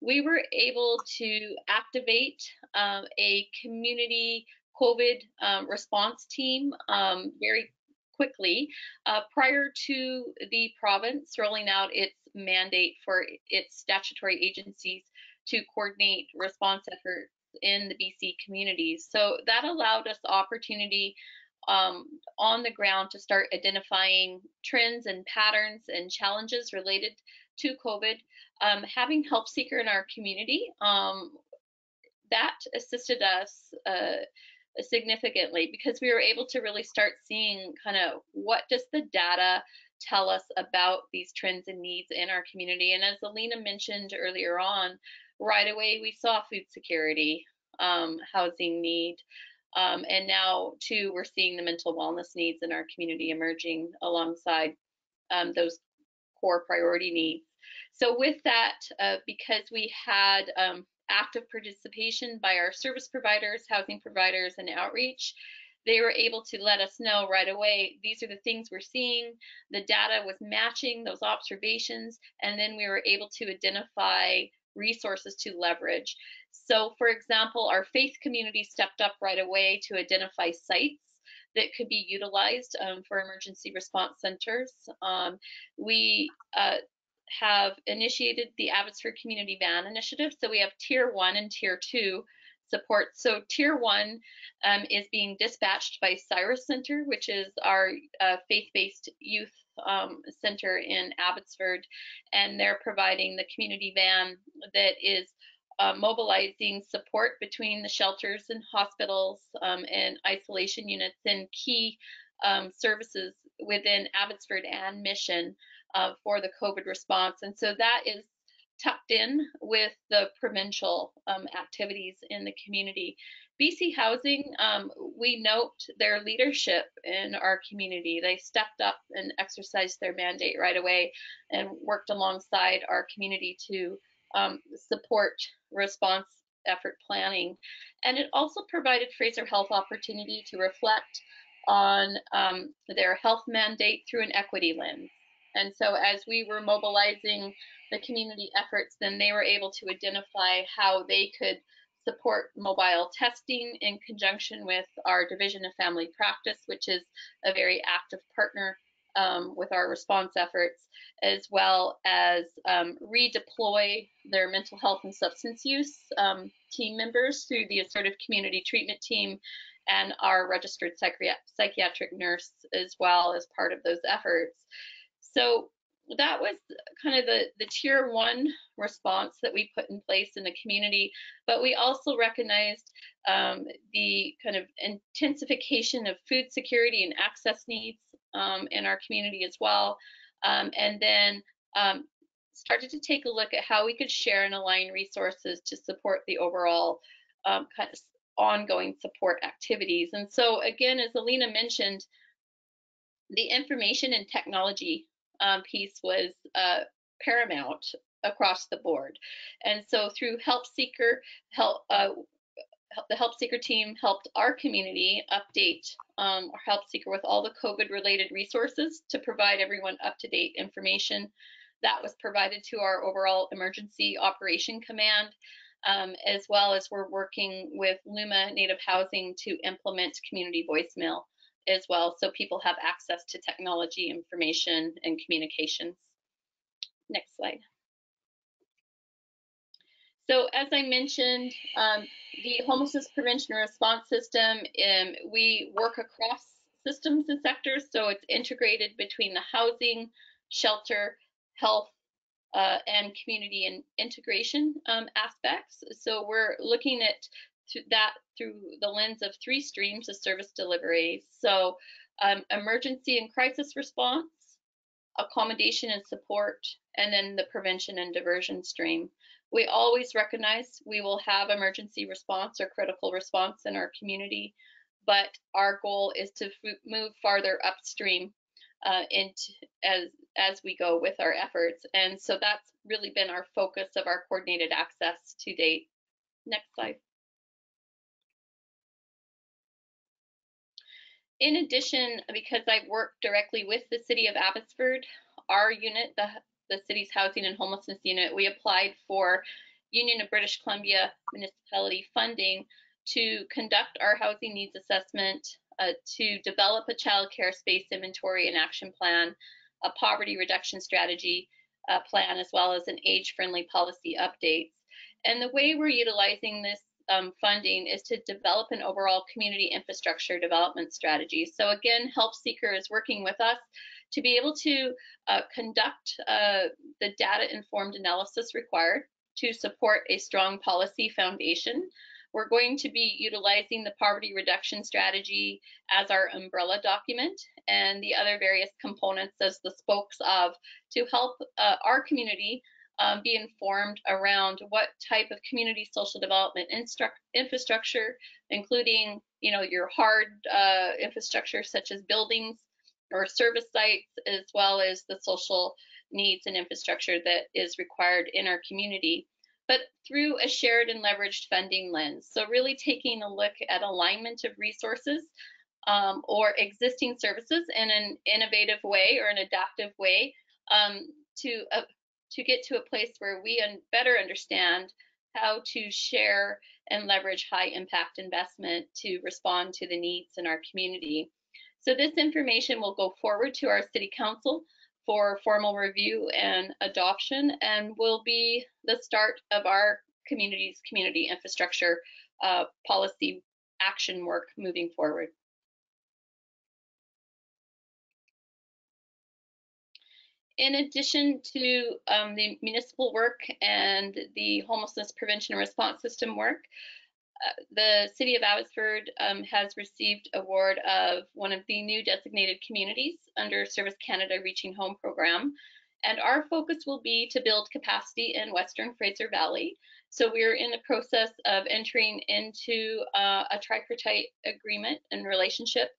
we were able to activate a community COVID response team very quickly prior to the province rolling out its mandate for its statutory agencies to coordinate response efforts in the BC communities. So that allowed us opportunity on the ground to start identifying trends and patterns and challenges related to COVID. Having Helpseeker in our community, that assisted us significantly, because we were able to really start seeing kind of what does the data tell us about these trends and needs in our community. And as Alina mentioned earlier on, right away we saw food security, housing need, and now too we're seeing the mental wellness needs in our community emerging alongside those core priority needs. So with that, because we had active participation by our service providers, housing providers, and outreach, they were able to let us know right away, these are the things we're seeing. The data was matching those observations, and then we were able to identify resources to leverage. So for example, our faith community stepped up right away to identify sites that could be utilized for emergency response centers. We have initiated the Abbotsford Community Van Initiative. So we have Tier 1 and Tier 2 support. So Tier 1 is being dispatched by Cyrus Center, which is our faith-based youth center in Abbotsford, and they're providing the community van that is mobilizing support between the shelters and hospitals and isolation units and key services within Abbotsford and Mission for the COVID response. And so that is tucked in with the provincial activities in the community. BC Housing, we note their leadership in our community. They stepped up and exercised their mandate right away and worked alongside our community to support response effort planning. And it also provided Fraser Health opportunity to reflect on their health mandate through an equity lens. And so as we were mobilizing the community efforts, then they were able to identify how they could support mobile testing in conjunction with our Division of Family Practice, which is a very active partner with our response efforts, as well as redeploy their mental health and substance use team members through the Assertive Community Treatment Team and our registered psychiatric nurse as well as part of those efforts. So that was kind of the Tier 1 response that we put in place in the community, but we also recognized the kind of intensification of food security and access needs in our community as well, and then started to take a look at how we could share and align resources to support the overall kind of ongoing support activities. And so again, as Alina mentioned, the information and technology piece was paramount across the board. And so through Helpseeker, the Helpseeker team helped our community update our Helpseeker with all the COVID-related resources to provide everyone up-to-date information. That was provided to our overall emergency operation command, as well as we're working with Luma Native Housing to implement community voicemail as well, so people have access to technology, information, and communications. Next slide. So as I mentioned, the homelessness prevention and response system, we work across systems and sectors, so it's integrated between the housing, shelter, health, and community and integration aspects. So we're looking at that through the lens of 3 streams of service delivery. So emergency and crisis response, accommodation and support, and then the prevention and diversion stream. We always recognize we will have emergency response or critical response in our community, but our goal is to move farther upstream into as we go with our efforts. And so that's really been our focus of our coordinated access to date. Next slide. In addition, because I work directly with the City of Abbotsford, our unit, the city's housing and homelessness unit, we applied for Union of British Columbia municipality funding to conduct our housing needs assessment, to develop a child care space inventory and action plan, a poverty reduction strategy plan, as well as an age-friendly policy updates. And the way we're utilizing this funding is to develop an overall community infrastructure development strategy. So again, Helpseeker is working with us to be able to conduct the data-informed analysis required to support a strong policy foundation. We're going to be utilizing the poverty reduction strategy as our umbrella document and the other various components as the spokes of to help our community be informed around what type of community social development infrastructure, including, you know, your hard infrastructure such as buildings or service sites, as well as the social needs and infrastructure that is required in our community, but through a shared and leveraged funding lens. So really taking a look at alignment of resources or existing services in an innovative way or an adaptive way to get to a place where we better understand how to share and leverage high impact investment to respond to the needs in our community. So this information will go forward to our City Council for formal review and adoption, and will be the start of our community's community infrastructure policy action work moving forward. In addition to the municipal work and the homelessness prevention and response system work, the City of Abbotsford has received award of one of the new designated communities under Service Canada Reaching Home program. And our focus will be to build capacity in Western Fraser Valley. So we're in the process of entering into a tripartite agreement and relationship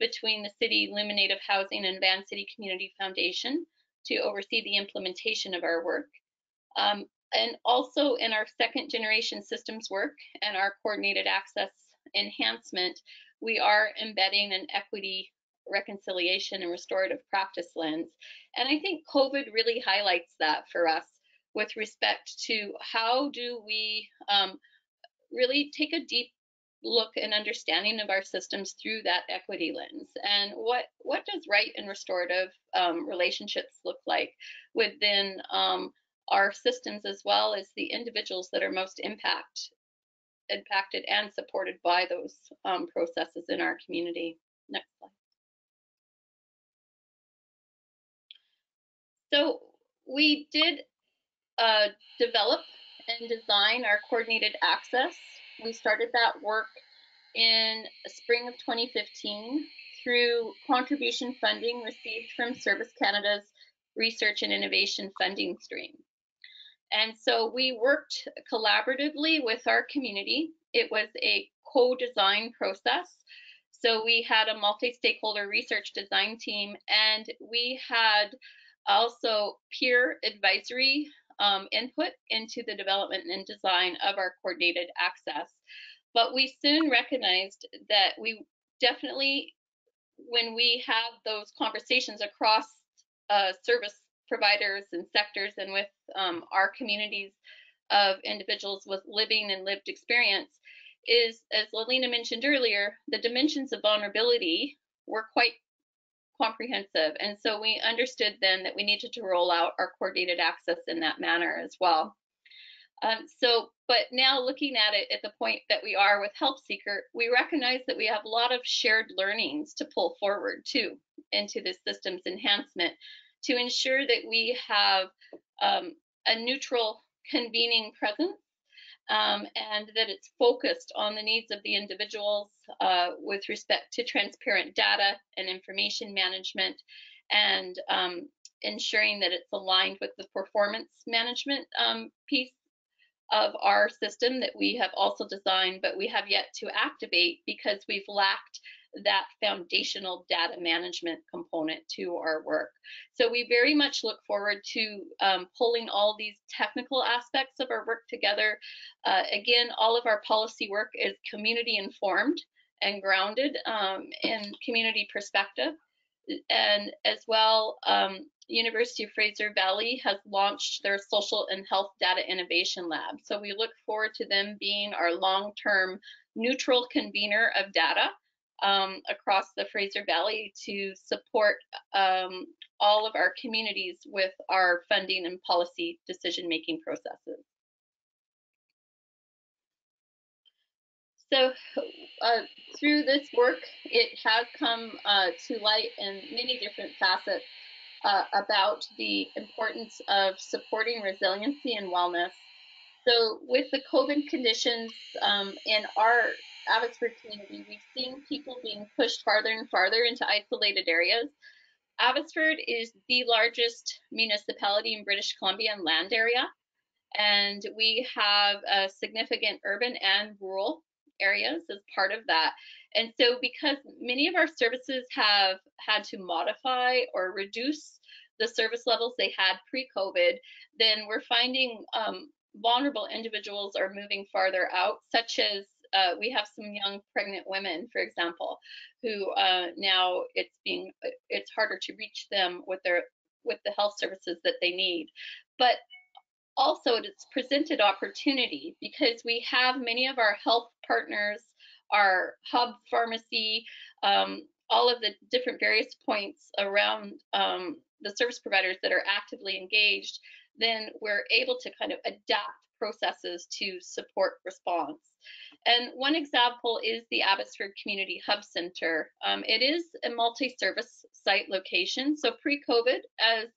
between the City Illuminative Housing and Van City Community Foundation to oversee the implementation of our work. And also in our second generation systems work and our coordinated access enhancement, we are embedding an equity, reconciliation, and restorative practice lens. And I think COVID really highlights that for us with respect to how do we really take a deep look and understanding of our systems through that equity lens, and what does right and restorative relationships look like within our systems, as well as the individuals that are most impacted and supported by those processes in our community. Next slide. So we did develop and design our coordinated access. We started that work in spring of 2015 through contribution funding received from Service Canada's Research and Innovation funding stream. And so we worked collaboratively with our community. It was a co-design process. So we had a multi-stakeholder research design team, and we had also peer advisory input into the development and design of our coordinated access. But we soon recognized that we definitely, when we have those conversations across service providers and sectors and with our communities of individuals with living and lived experience, is, as Lalina mentioned earlier, the dimensions of vulnerability were quite comprehensive. And so we understood then that we needed to roll out our coordinated access in that manner as well. But now looking at it at the point that we are with Helpseeker, we recognize that we have a lot of shared learnings to pull forward too into this systems enhancement to ensure that we have a neutral convening presence and that it's focused on the needs of the individuals with respect to transparent data and information management, and ensuring that it's aligned with the performance management piece of our system that we have also designed, but we have yet to activate because we've lacked that foundational data management component to our work. So we very much look forward to pulling all these technical aspects of our work together. Again, all of our policy work is community informed and grounded in community perspective. And as well, University of Fraser Valley has launched their Social and Health Data Innovation Lab. So we look forward to them being our long-term neutral convener of data across the Fraser Valley to support all of our communities with our funding and policy decision-making processes. So through this work, it has come to light in many different facets about the importance of supporting resiliency and wellness. So with the COVID conditions in our Abbotsford community, we've seen people being pushed farther and farther into isolated areas. Abbotsford is the largest municipality in British Columbia in land area, and we have a significant urban and rural areas as part of that. And so because many of our services have had to modify or reduce the service levels they had pre-COVID, then we're finding vulnerable individuals are moving farther out, such as we have some young pregnant women, for example, who now it's harder to reach them with the health services that they need. But also, it's presented opportunity because we have many of our health partners, our hub pharmacy, all of the different various points around the service providers that are actively engaged. Then we're able to kind of adapt processes to support response. And one example is the Abbotsford Community Hub Center. It is a multi-service site location. So pre-COVID, as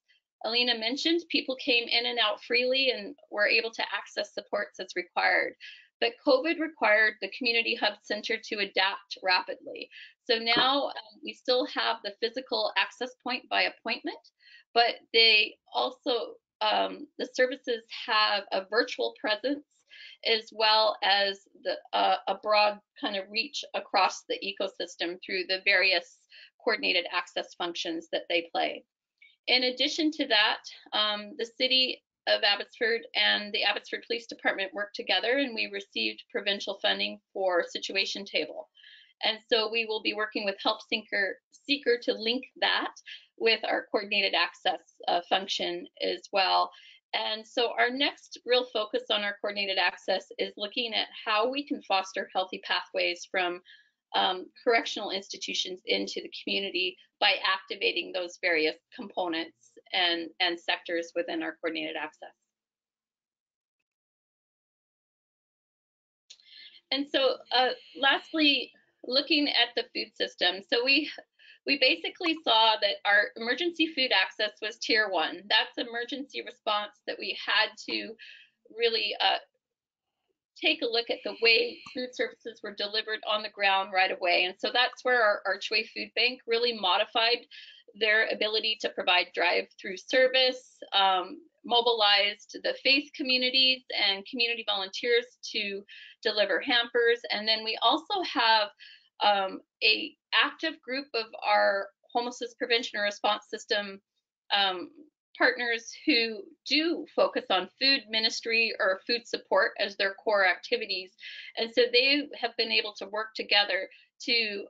Alina mentioned, people came in and out freely and were able to access supports as required. But COVID required the Community Hub Center to adapt rapidly. So now we still have the physical access point by appointment, but they also, the services have a virtual presence as well as a broad kind of reach across the ecosystem through the various coordinated access functions that they play. In addition to that, the City of Abbotsford and the Abbotsford Police Department worked together, and we received provincial funding for Situation Table. And so we will be working with Helpseeker to link that with our coordinated access function as well. And so our next real focus on our coordinated access is looking at how we can foster healthy pathways from correctional institutions into the community by activating those various components and sectors within our coordinated access. And so lastly, looking at the food system. So we basically saw that our emergency food access was tier 1. That's emergency response that we had to really take a look at the way food services were delivered on the ground right away. And so that's where our Archway Food Bank really modified their ability to provide drive-through service, mobilized the faith communities and community volunteers to deliver hampers. And then we also have a active group of our homelessness prevention and response system partners who do focus on food ministry or food support as their core activities. And so they have been able to work together to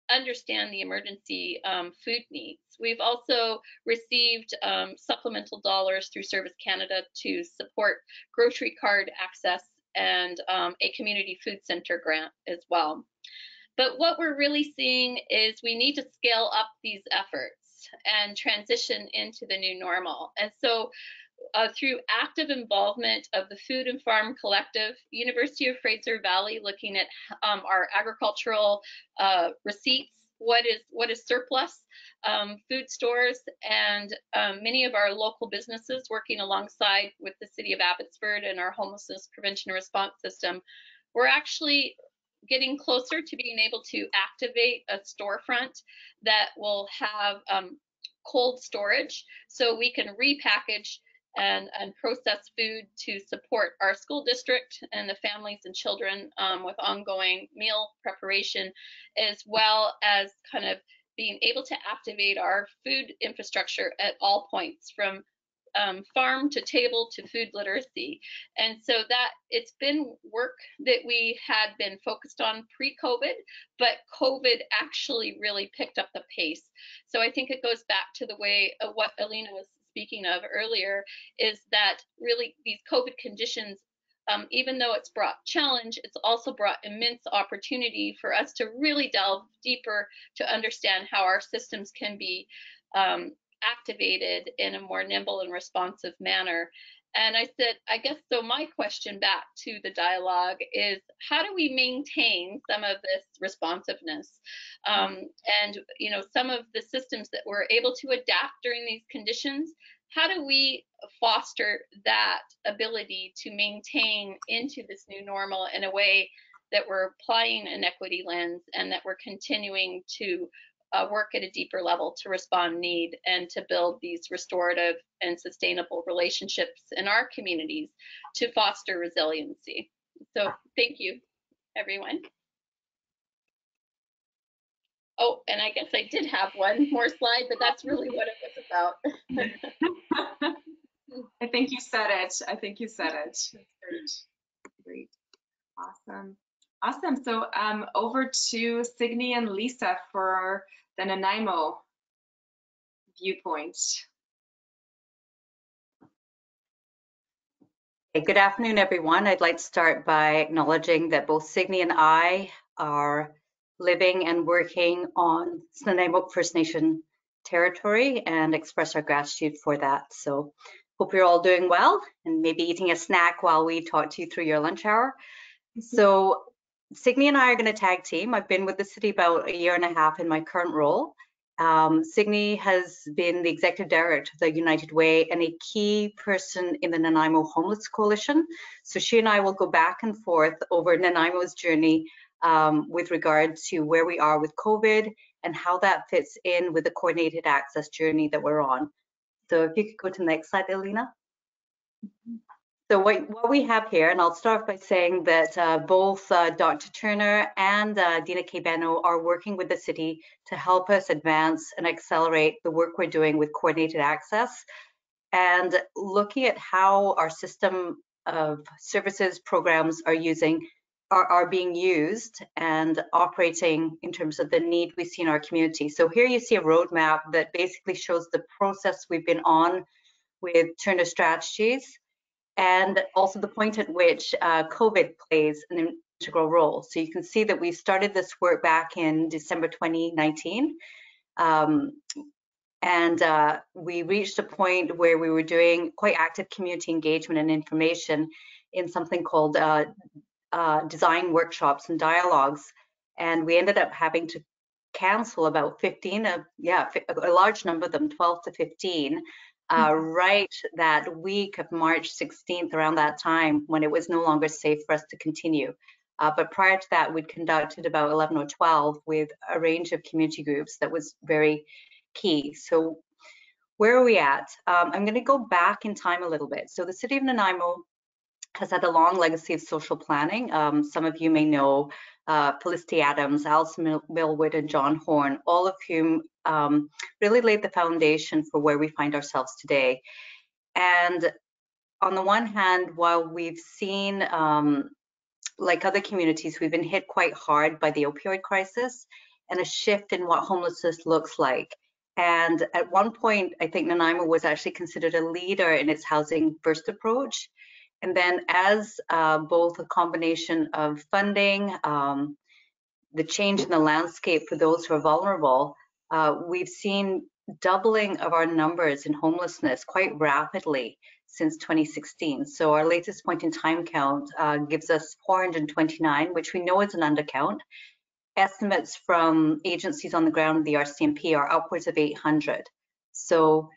understand the emergency food needs. We've also received supplemental dollars through Service Canada to support grocery card access and a community food center grant as well. But what we're really seeing is we need to scale up these efforts and transition into the new normal. And so through active involvement of the Food and Farm Collective, University of Fraser Valley looking at our agricultural receipts, what is surplus, food stores, and many of our local businesses working alongside with the City of Abbotsford and our homelessness prevention and response system. We're actually getting closer to being able to activate a storefront that will have cold storage so we can repackage and process food to support our school district and the families and children with ongoing meal preparation, as well as kind of being able to activate our food infrastructure at all points, from farm to table to food literacy. And so that it's been work that we had been focused on pre-COVID, but COVID actually really picked up the pace. So I think it goes back to the way of what Alina was speaking of earlier, is that really these COVID conditions, even though it's brought challenge, it's also brought immense opportunity for us to really delve deeper to understand how our systems can be activated in a more nimble and responsive manner. And I said, I guess, so my question back to the dialogue is, how do we maintain some of this responsiveness? And, you know, some of the systems that we're able to adapt during these conditions, how do we foster that ability to maintain into this new normal in a way that we're applying an equity lens and that we're continuing to work at a deeper level to respond need and to build these restorative and sustainable relationships in our communities to foster resiliency? So thank you, everyone. Oh, and I guess I did have one more slide, but that's really what it was about. I think you said it. I think you said it. That's great. Great. Awesome. Awesome. So over to Signe and Lisa for the Nanaimo viewpoint. Hey, good afternoon, everyone. I'd like to start by acknowledging that both Signe and I are living and working on Nanaimo First Nation territory and express our gratitude for that. So hope you're all doing well and maybe eating a snack while we talk to you through your lunch hour. So Signe and I are going to tag team. I've been with the city about 1.5 years in my current role. Signe has been the executive director of the United Way and a key person in the Nanaimo Homeless Coalition. So she and I will go back and forth over Nanaimo's journey with regard to where we are with COVID and how that fits in with the coordinated access journey that we're on. So if you could go to the next slide, Alina. So what we have here, and I'll start by saying that both Dr. Turner and Dina Kbeno are working with the city to help us advance and accelerate the work we're doing with coordinated access and looking at how our system of services programs are being used and operating in terms of the need we see in our community. So here you see a roadmap that basically shows the process we've been on with Turner Strategies, and also the point at which COVID plays an integral role. So you can see that we started this work back in December 2019. We reached a point where we were doing quite active community engagement and information in something called design workshops and dialogues. And we ended up having to cancel about 15 of, a large number of them, 12 to 15, right that week of March 16th, around that time when it was no longer safe for us to continue. But prior to that, we'd conducted about 11 or 12 with a range of community groups that was very key. So where are we at? I'm going to go back in time a little bit. So the city of Nanaimo has had a long legacy of social planning. Some of you may know Felicity Adams, Alison Millwood, and John Horn, all of whom really laid the foundation for where we find ourselves today. And on the one hand, while we've seen, like other communities, we've been hit quite hard by the opioid crisis and a shift in what homelessness looks like. And at one point, I think Nanaimo was actually considered a leader in its housing first approach. And then as both a combination of funding, the change in the landscape for those who are vulnerable, we've seen doubling of our numbers in homelessness quite rapidly since 2016. So our latest point in time count gives us 429, which we know is an undercount. Estimates from agencies on the ground of the RCMP are upwards of 800. So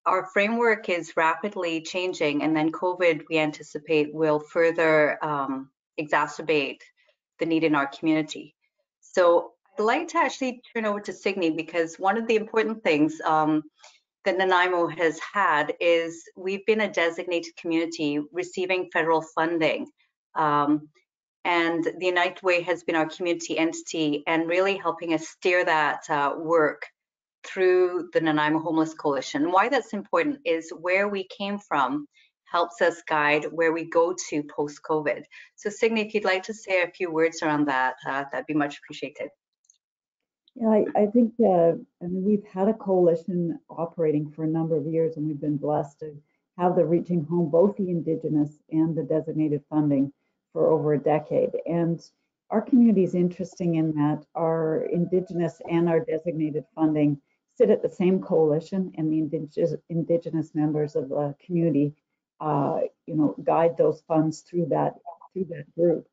our framework is rapidly changing, and then COVID, we anticipate, will further exacerbate the need in our community. So I'd like to actually turn over to Signe, because one of the important things that Nanaimo has had is we've been a designated community receiving federal funding. And the United Way has been our community entity and really helping us steer that work through the Nanaimo Homeless Coalition. Why that's important is where we came from helps us guide where we go to post-COVID. So Signe, if you'd like to say a few words around that, that'd be much appreciated. Yeah, I think I mean, we've had a coalition operating for a number of years, and we've been blessed to have the Reaching Home, both the Indigenous and the designated funding, for over a decade. And our community is interesting in that our Indigenous and our designated funding sit at the same coalition, and the Indigenous members of the community, you know, guide those funds through that group.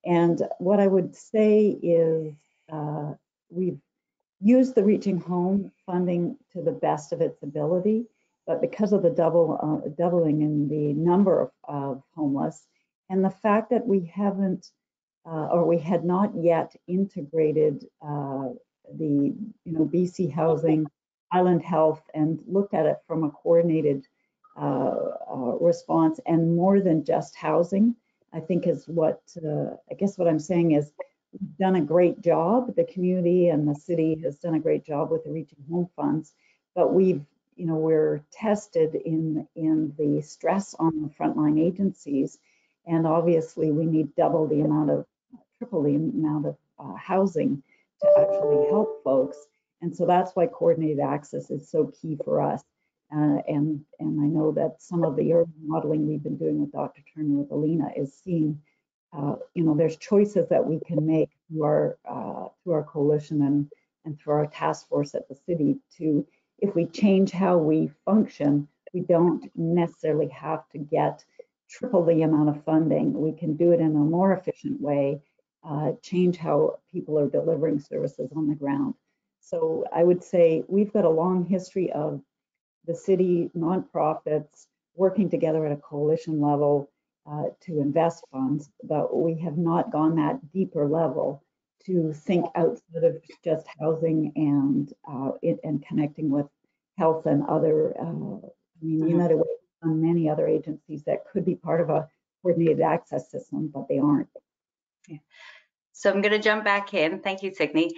And what I would say is we've used the Reaching Home funding to the best of its ability, but because of the doubling in the number of homeless, and the fact that we haven't or we had not yet integrated the BC Housing, Island Health, and looked at it from a coordinated response, and more than just housing, I think is what I guess what I'm saying is we've done a great job. The community and the city has done a great job with the Reaching Home funds, but we're tested in the stress on the frontline agencies, and obviously we need triple the amount of housing to actually help folks. And so that's why coordinated access is so key for us. And I know that some of the urban modeling we've been doing with Dr. Turner, with Alina, is seeing, there's choices that we can make through our coalition and through our task force at the city to, if we change how we function, we don't necessarily have to get triple the amount of funding. We can do it in a more efficient way, change how people are delivering services on the ground. So I would say we've got a long history of the city nonprofits working together at a coalition level to invest funds, but we have not gone that deeper level to think outside of just housing and connecting with health and other, United Way and many other agencies that could be part of a coordinated access system, but they aren't. Yeah. So I'm going to jump back in. Thank you, Signe.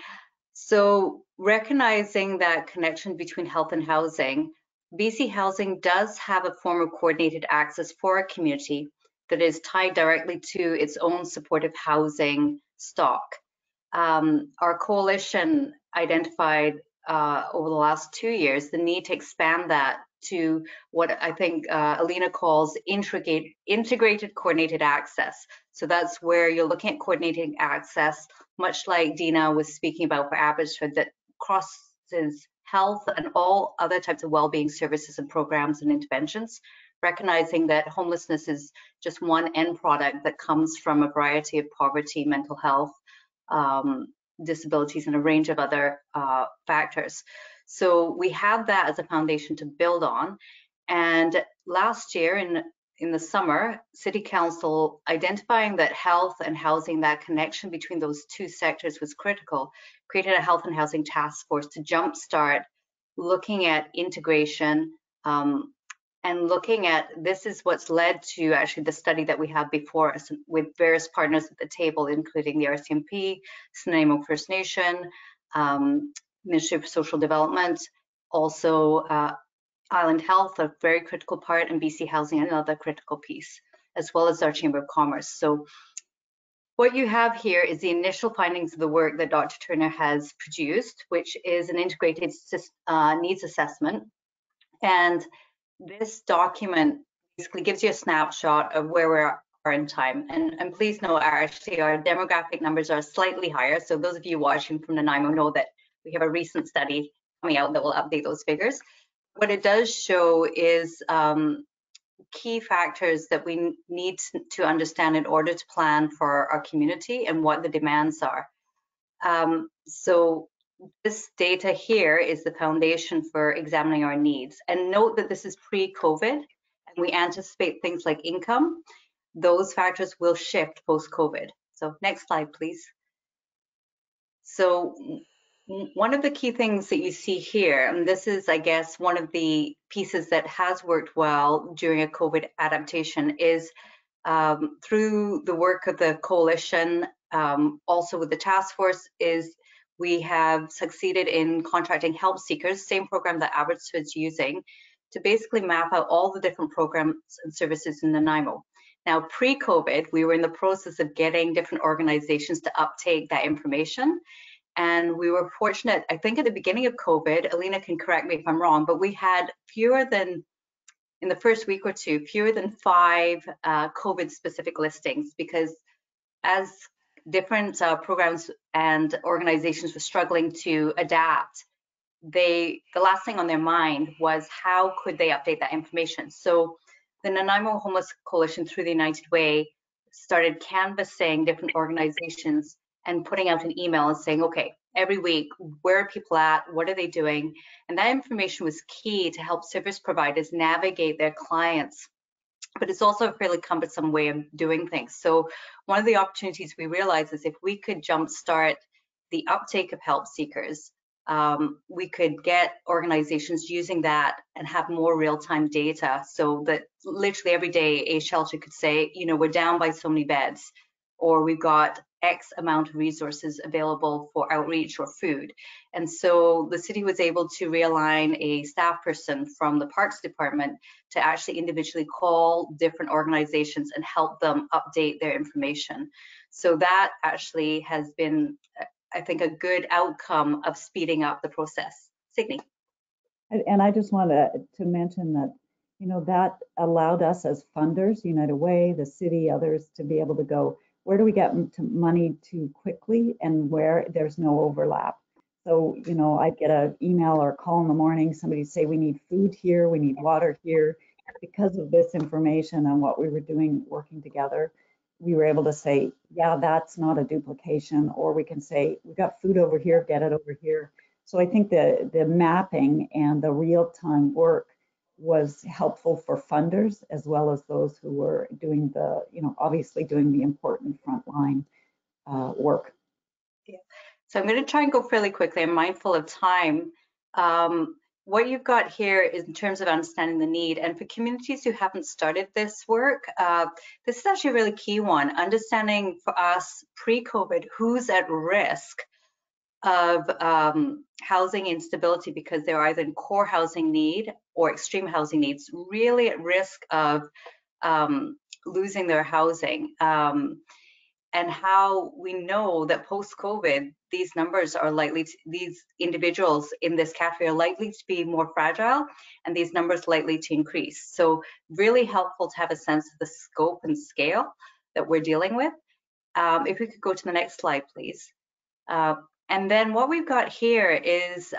So recognizing that connection between health and housing, BC Housing does have a form of coordinated access for a community that is tied directly to its own supportive housing stock. Our coalition identified over the last 2 years the need to expand that to what I think Alina calls integrated coordinated access. So that's where you're looking at coordinating access, much like Dina was speaking about for Abbotsford, that crosses health and all other types of well-being services and programs and interventions, recognizing that homelessness is just one end product that comes from a variety of poverty, mental health, disabilities, and a range of other factors. So we have that as a foundation to build on. And last year in the summer, City Council, identifying that health and housing, that connection between those two sectors was critical, created a health and housing task force to jumpstart looking at integration and looking at, this is what's led to actually the study that we have before us with various partners at the table, including the RCMP, Nanaimo First Nation, Ministry of Social Development, also Island Health, a very critical part, and BC Housing, another critical piece, as well as our Chamber of Commerce. So what you have here is the initial findings of the work that Dr. Turner has produced, which is an integrated needs assessment. And this document basically gives you a snapshot of where we are in time. And please note, actually, our demographic numbers are slightly higher. So those of you watching from Nanaimo know that we have a recent study coming out that will update those figures. What it does show is key factors that we need to understand in order to plan for our community and what the demands are. So this data here is the foundation for examining our needs. And note that this is pre-COVID, and we anticipate things like income. Those factors will shift post-COVID. So next slide, please. So one of the key things that you see here, and this is, I guess, one of the pieces that has worked well during a COVID adaptation, is through the work of the coalition, also with the task force, is we have succeeded in contracting Helpseekers, same program that Abbotsford's using, to basically map out all the different programs and services in Nanaimo. Now, pre-COVID, we were in the process of getting different organizations to uptake that information. And we were fortunate, I think at the beginning of COVID, Alina can correct me if I'm wrong, but we had fewer than, in the first week or two, fewer than 5 COVID-specific listings, because as different programs and organizations were struggling to adapt, the last thing on their mind was how could they update that information. So the Nanaimo Homeless Coalition, through the United Way, started canvassing different organizations and putting out an email and saying, okay, every week, where are people at? What are they doing? And that information was key to help service providers navigate their clients. But it's also a fairly cumbersome way of doing things. So one of the opportunities we realized is if we could jumpstart the uptake of help seekers, we could get organizations using that and have more real-time data, so that literally every day a shelter could say, you know, we're down by so many beds, or we've got X amount of resources available for outreach or food. And so the city was able to realign a staff person from the Parks Department to actually individually call different organizations and help them update their information. So that actually has been, I think, a good outcome of speeding up the process. Signe. And I just want to mention that, you know, that allowed us as funders, United Way, the city, others, to be able to go, where do we get money to quickly and where there's no overlap. So, you know, I'd get an email or a call in the morning, somebody say we need food here, we need water here. Because of this information and what we were doing working together, we were able to say, yeah, that's not a duplication, or we can say, we got food over here, get it over here. So I think the mapping and the real-time work was helpful for funders as well as those who were doing the, you know, obviously doing the important frontline work. Yeah. So I'm going to try and go fairly quickly. I'm mindful of time. What you've got here is in terms of understanding the need, and for communities who haven't started this work, this is actually a really key one. Understanding for us pre-COVID who's at risk of housing instability because they're either in core housing need or extreme housing needs, really at risk of losing their housing. And how we know that post-COVID, these numbers are likely to, these individuals in this category are likely to be more fragile, and these numbers likely to increase. So really helpful to have a sense of the scope and scale that we're dealing with. If we could go to the next slide, please. And then what we've got here is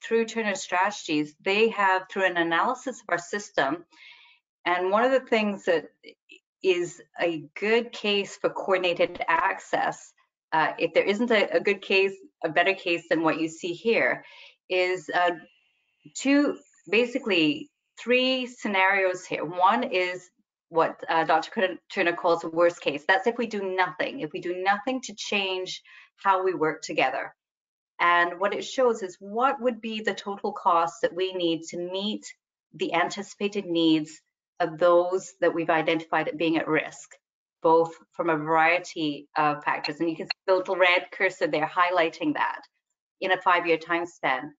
through Turner Strategies, they have, through an analysis of our system, and one of the things that is a good case for coordinated access, if there isn't a good case, a better case than what you see here, is basically three scenarios here. One is what Dr. Turner calls the worst case. That's if we do nothing to change how we work together. And what it shows is what would be the total cost that we need to meet the anticipated needs of those that we've identified as being at risk, both from a variety of factors. And you can see the little red cursor there highlighting that in a 5-year time span.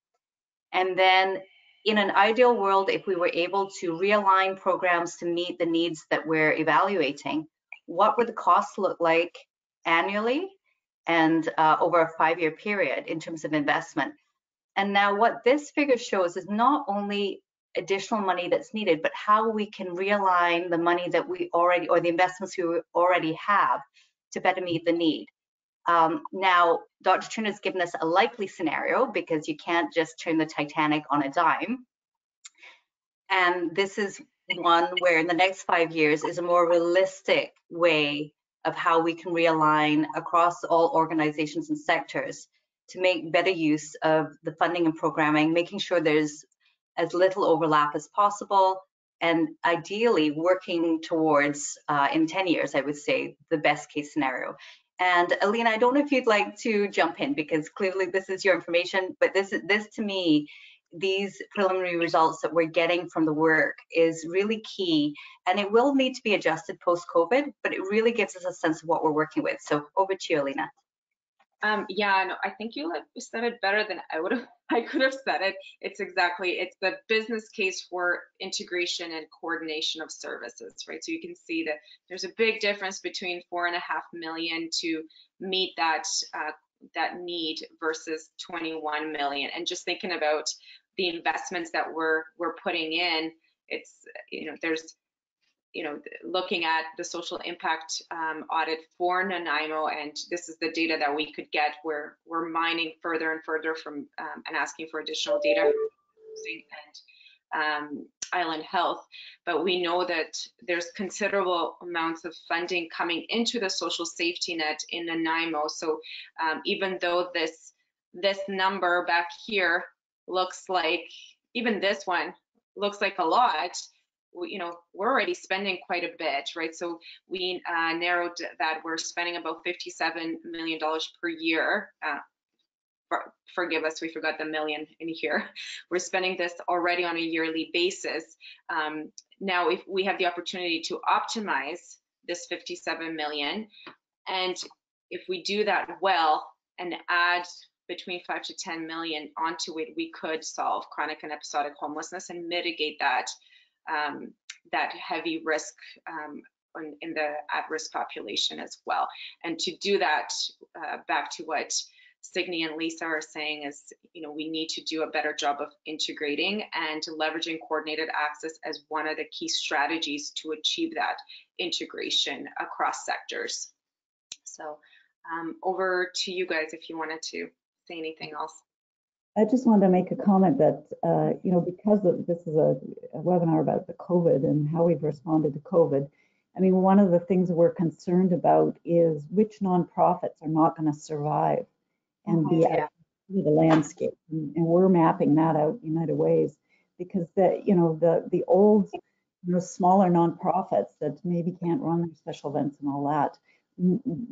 And then in an ideal world, if we were able to realign programs to meet the needs that we're evaluating, what would the costs look like annually and over a 5-year period in terms of investment? And now what this figure shows is not only additional money that's needed, but how we can realign the money that we already, or the investments we already have, to better meet the need. Now, Dr. Turner has given us a likely scenario because you can't just turn the Titanic on a dime. And this is one where in the next 5 years is a more realistic way of how we can realign across all organizations and sectors to make better use of the funding and programming, making sure there's as little overlap as possible, and ideally working towards, in 10 years, I would say, the best case scenario. And Alina, I don't know if you'd like to jump in, because clearly this is your information, but this to me, these preliminary results that we're getting from the work is really key, and it will need to be adjusted post-COVID, but it really gives us a sense of what we're working with. So over to you, Alina. Yeah, no, I think you said it better than I could have said it. It's the business case for integration and coordination of services, right? So you can see that there's a big difference between 4.5 million to meet that need versus 21 million. And just thinking about the investments that we're putting in, it's, there's, looking at the social impact audit for Nanaimo, and this is the data that we could get. We're mining further and further from and asking for additional data and Island Health, but we know that there's considerable amounts of funding coming into the social safety net in Nanaimo. So even though this number back here looks like, even this one looks like a lot, we're already spending quite a bit, right? So we narrowed that we're spending about $57 million per year. Forgive us, we forgot the million in here. We're spending this already on a yearly basis. Now, if we have the opportunity to optimize this 57 million, and if we do that well and add between 5 to 10 million onto it, we could solve chronic and episodic homelessness and mitigate that heavy risk in the at-risk population as well. And to do that, back to what Signe and Lisa are saying, is we need to do a better job of integrating and leveraging coordinated access as one of the key strategies to achieve that integration across sectors. So over to you guys if you wanted to say anything else. I just wanted to make a comment that, because this is a webinar about the COVID and how we've responded to COVID, I mean, one of the things we're concerned about is which nonprofits are not going to survive and be out of the landscape. And we're mapping that out, United Ways, because the old, smaller nonprofits that maybe can't run their special events and all that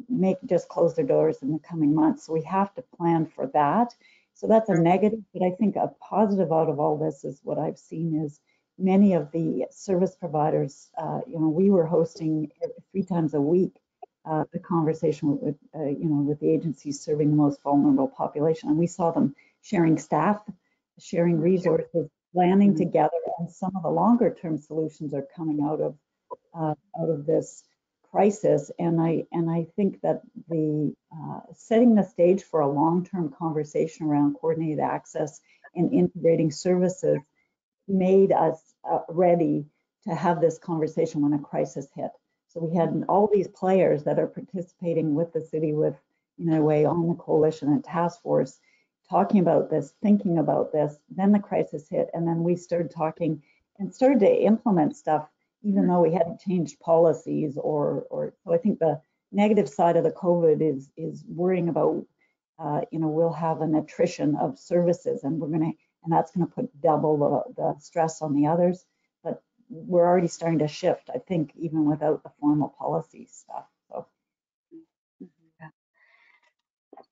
may just close their doors in the coming months. So we have to plan for that. So that's a negative, but I think a positive out of all this is what I've seen is many of the service providers, we were hosting 3 times a week the conversation with the agencies serving the most vulnerable population. And we saw them sharing staff, sharing resources, planning together, and some of the longer term solutions are coming out of this crisis. And I think that the setting the stage for a long-term conversation around coordinated access and integrating services made us ready to have this conversation when a crisis hit. So we had all these players that are participating with the city, with on the coalition and task force, talking about this, thinking about this. Then the crisis hit, and then we started talking and started to implement stuff, even though we hadn't changed policies so I think the negative side of the COVID is worrying about, we'll have an attrition of services, and that's gonna put double the stress on the others. But we're already starting to shift, I think, even without the formal policy stuff. So.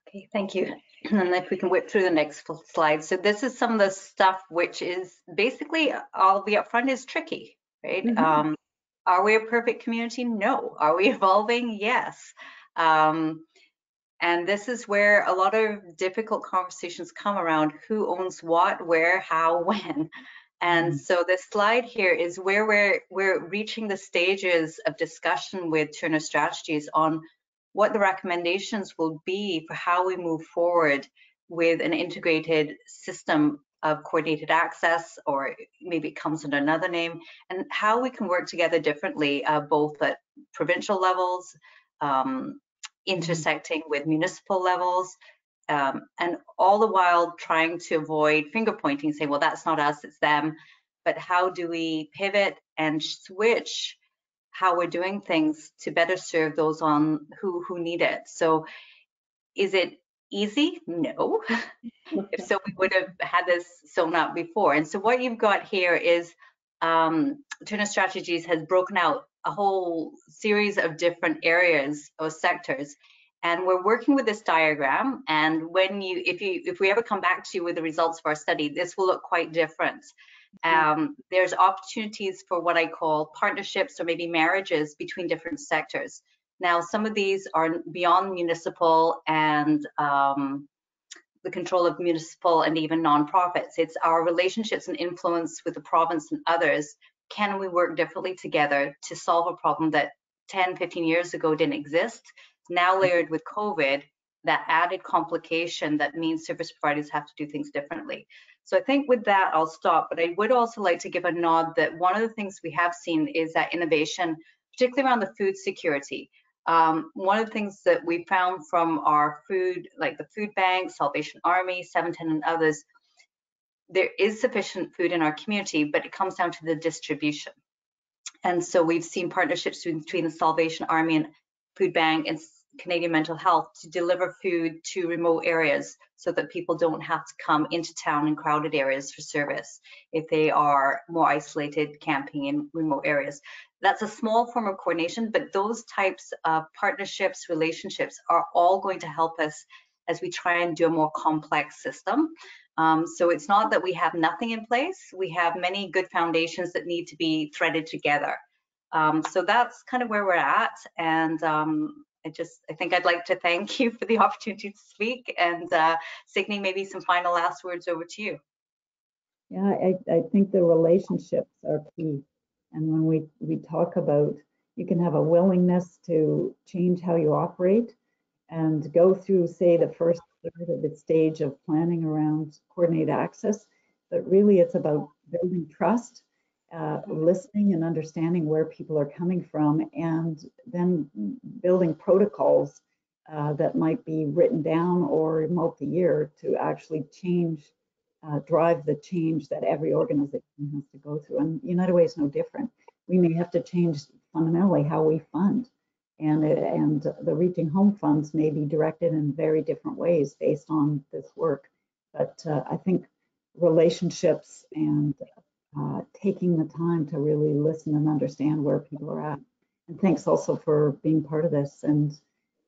Okay, thank you. And if we can whip through the next slide. So this is some of the stuff which is basically, I'll be upfront, is tricky, right? Are we a perfect community? No. Are we evolving? Yes. And this is where a lot of difficult conversations come around who owns what, where, how, when. And so this slide here is where we're reaching the stages of discussion with Turner Strategies on what the recommendations will be for how we move forward with an integrated system of coordinated access, or maybe it comes under another name, and how we can work together differently, both at provincial levels, intersecting with municipal levels, and all the while trying to avoid finger pointing, saying, well, that's not us, it's them. But how do we pivot and switch how we're doing things to better serve those on who need it? So is it easy? No. If so, we would have had this sewn up before. And so what you've got here is Turner Strategies has broken out a whole series of different areas or sectors, And we're working with this diagram, and when if we ever come back to you with the results of our study, this will look quite different. There's opportunities for what I call partnerships or maybe marriages between different sectors. Now, some of these are beyond municipal and the control of municipal and even nonprofits. It's our relationships and influence with the province and others. Can we work differently together to solve a problem that 10, 15 years ago didn't exist? Now layered with COVID, that added complication that means service providers have to do things differently. So I think with that, I'll stop, but I would also like to give a nod that one of the things we have seen is that innovation, particularly around the food security. One of the things that we found from our food, like the food bank, Salvation Army, 710 and others, there is sufficient food in our community, but it comes down to the distribution. And so we've seen partnerships between the Salvation Army and Food Bank and Canadian Mental Health to deliver food to remote areas so that people don't have to come into town in crowded areas for service if they are more isolated camping in remote areas. That's a small form of coordination, but those types of partnerships, relationships are all going to help us as we try and do a more complex system. So it's not that we have nothing in place. We have many good foundations that need to be threaded together. So that's kind of where we're at. And I think I'd like to thank you for the opportunity to speak. And Signe, maybe some final last words over to you. Yeah, I think the relationships are key. And when we talk about, you can have a willingness to change how you operate and go through, say, the first third of the stage of planning around coordinated access, but really it's about building trust, listening and understanding where people are coming from, and then building protocols that might be written down or multi-year to actually change, drive the change that every organization has to go through. And United Way is no different. We may have to change fundamentally how we fund. And the Reaching Home funds may be directed in very different ways based on this work. But I think relationships and taking the time to really listen and understand where people are at. And thanks also for being part of this. And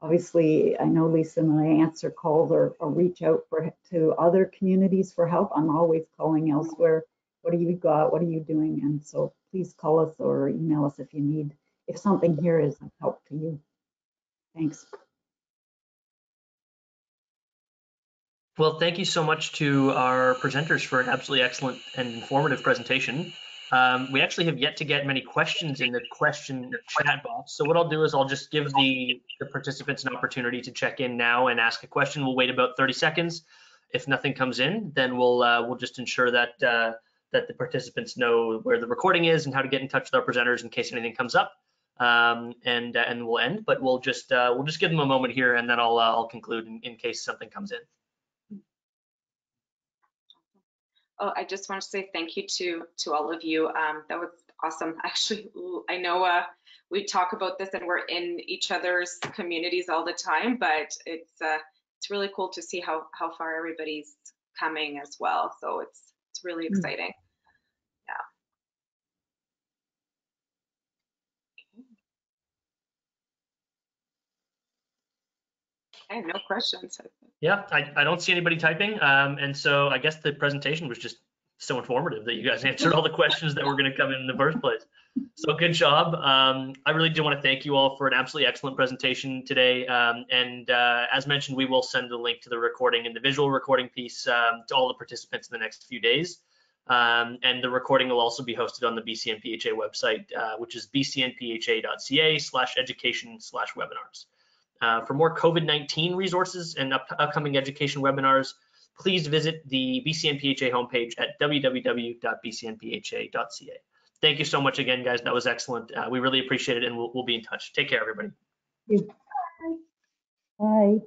obviously, I know Lisa and I answer calls or reach out to other communities for help. I'm always calling elsewhere. What do you got? What are you doing? And so please call us or email us if you need, if something here is of help to you. Thanks. Well, thank you so much to our presenters for an absolutely excellent and informative presentation. We actually have yet to get many questions in the question chat box. So what I'll do is I'll just give the participants an opportunity to check in now and ask a question. We'll wait about 30 seconds. If nothing comes in, then we'll just ensure that that the participants know where the recording is and how to get in touch with our presenters in case anything comes up. And we'll end, but we'll just give them a moment here, and then I'll conclude in case something comes in. Oh, I just want to say thank you to all of you. That was awesome. Actually, I know we talk about this and we're in each other's communities all the time, but it's really cool to see how far everybody's coming as well. So it's really exciting. Yeah. Okay, no questions. Yeah, I don't see anybody typing, and so I guess the presentation was just so informative that you guys answered all the questions that were going to come in the first place. So good job. I really do want to thank you all for an absolutely excellent presentation today. And as mentioned, we will send a link to the recording and the visual recording piece to all the participants in the next few days. And the recording will also be hosted on the BCNPHA website, which is bcnpha.ca/education/webinars. For more COVID-19 resources and upcoming education webinars, please visit the BCNPHA homepage at www.bcnpha.ca. Thank you so much again, guys. That was excellent. We really appreciate it, and we'll be in touch. Take care, everybody. Bye.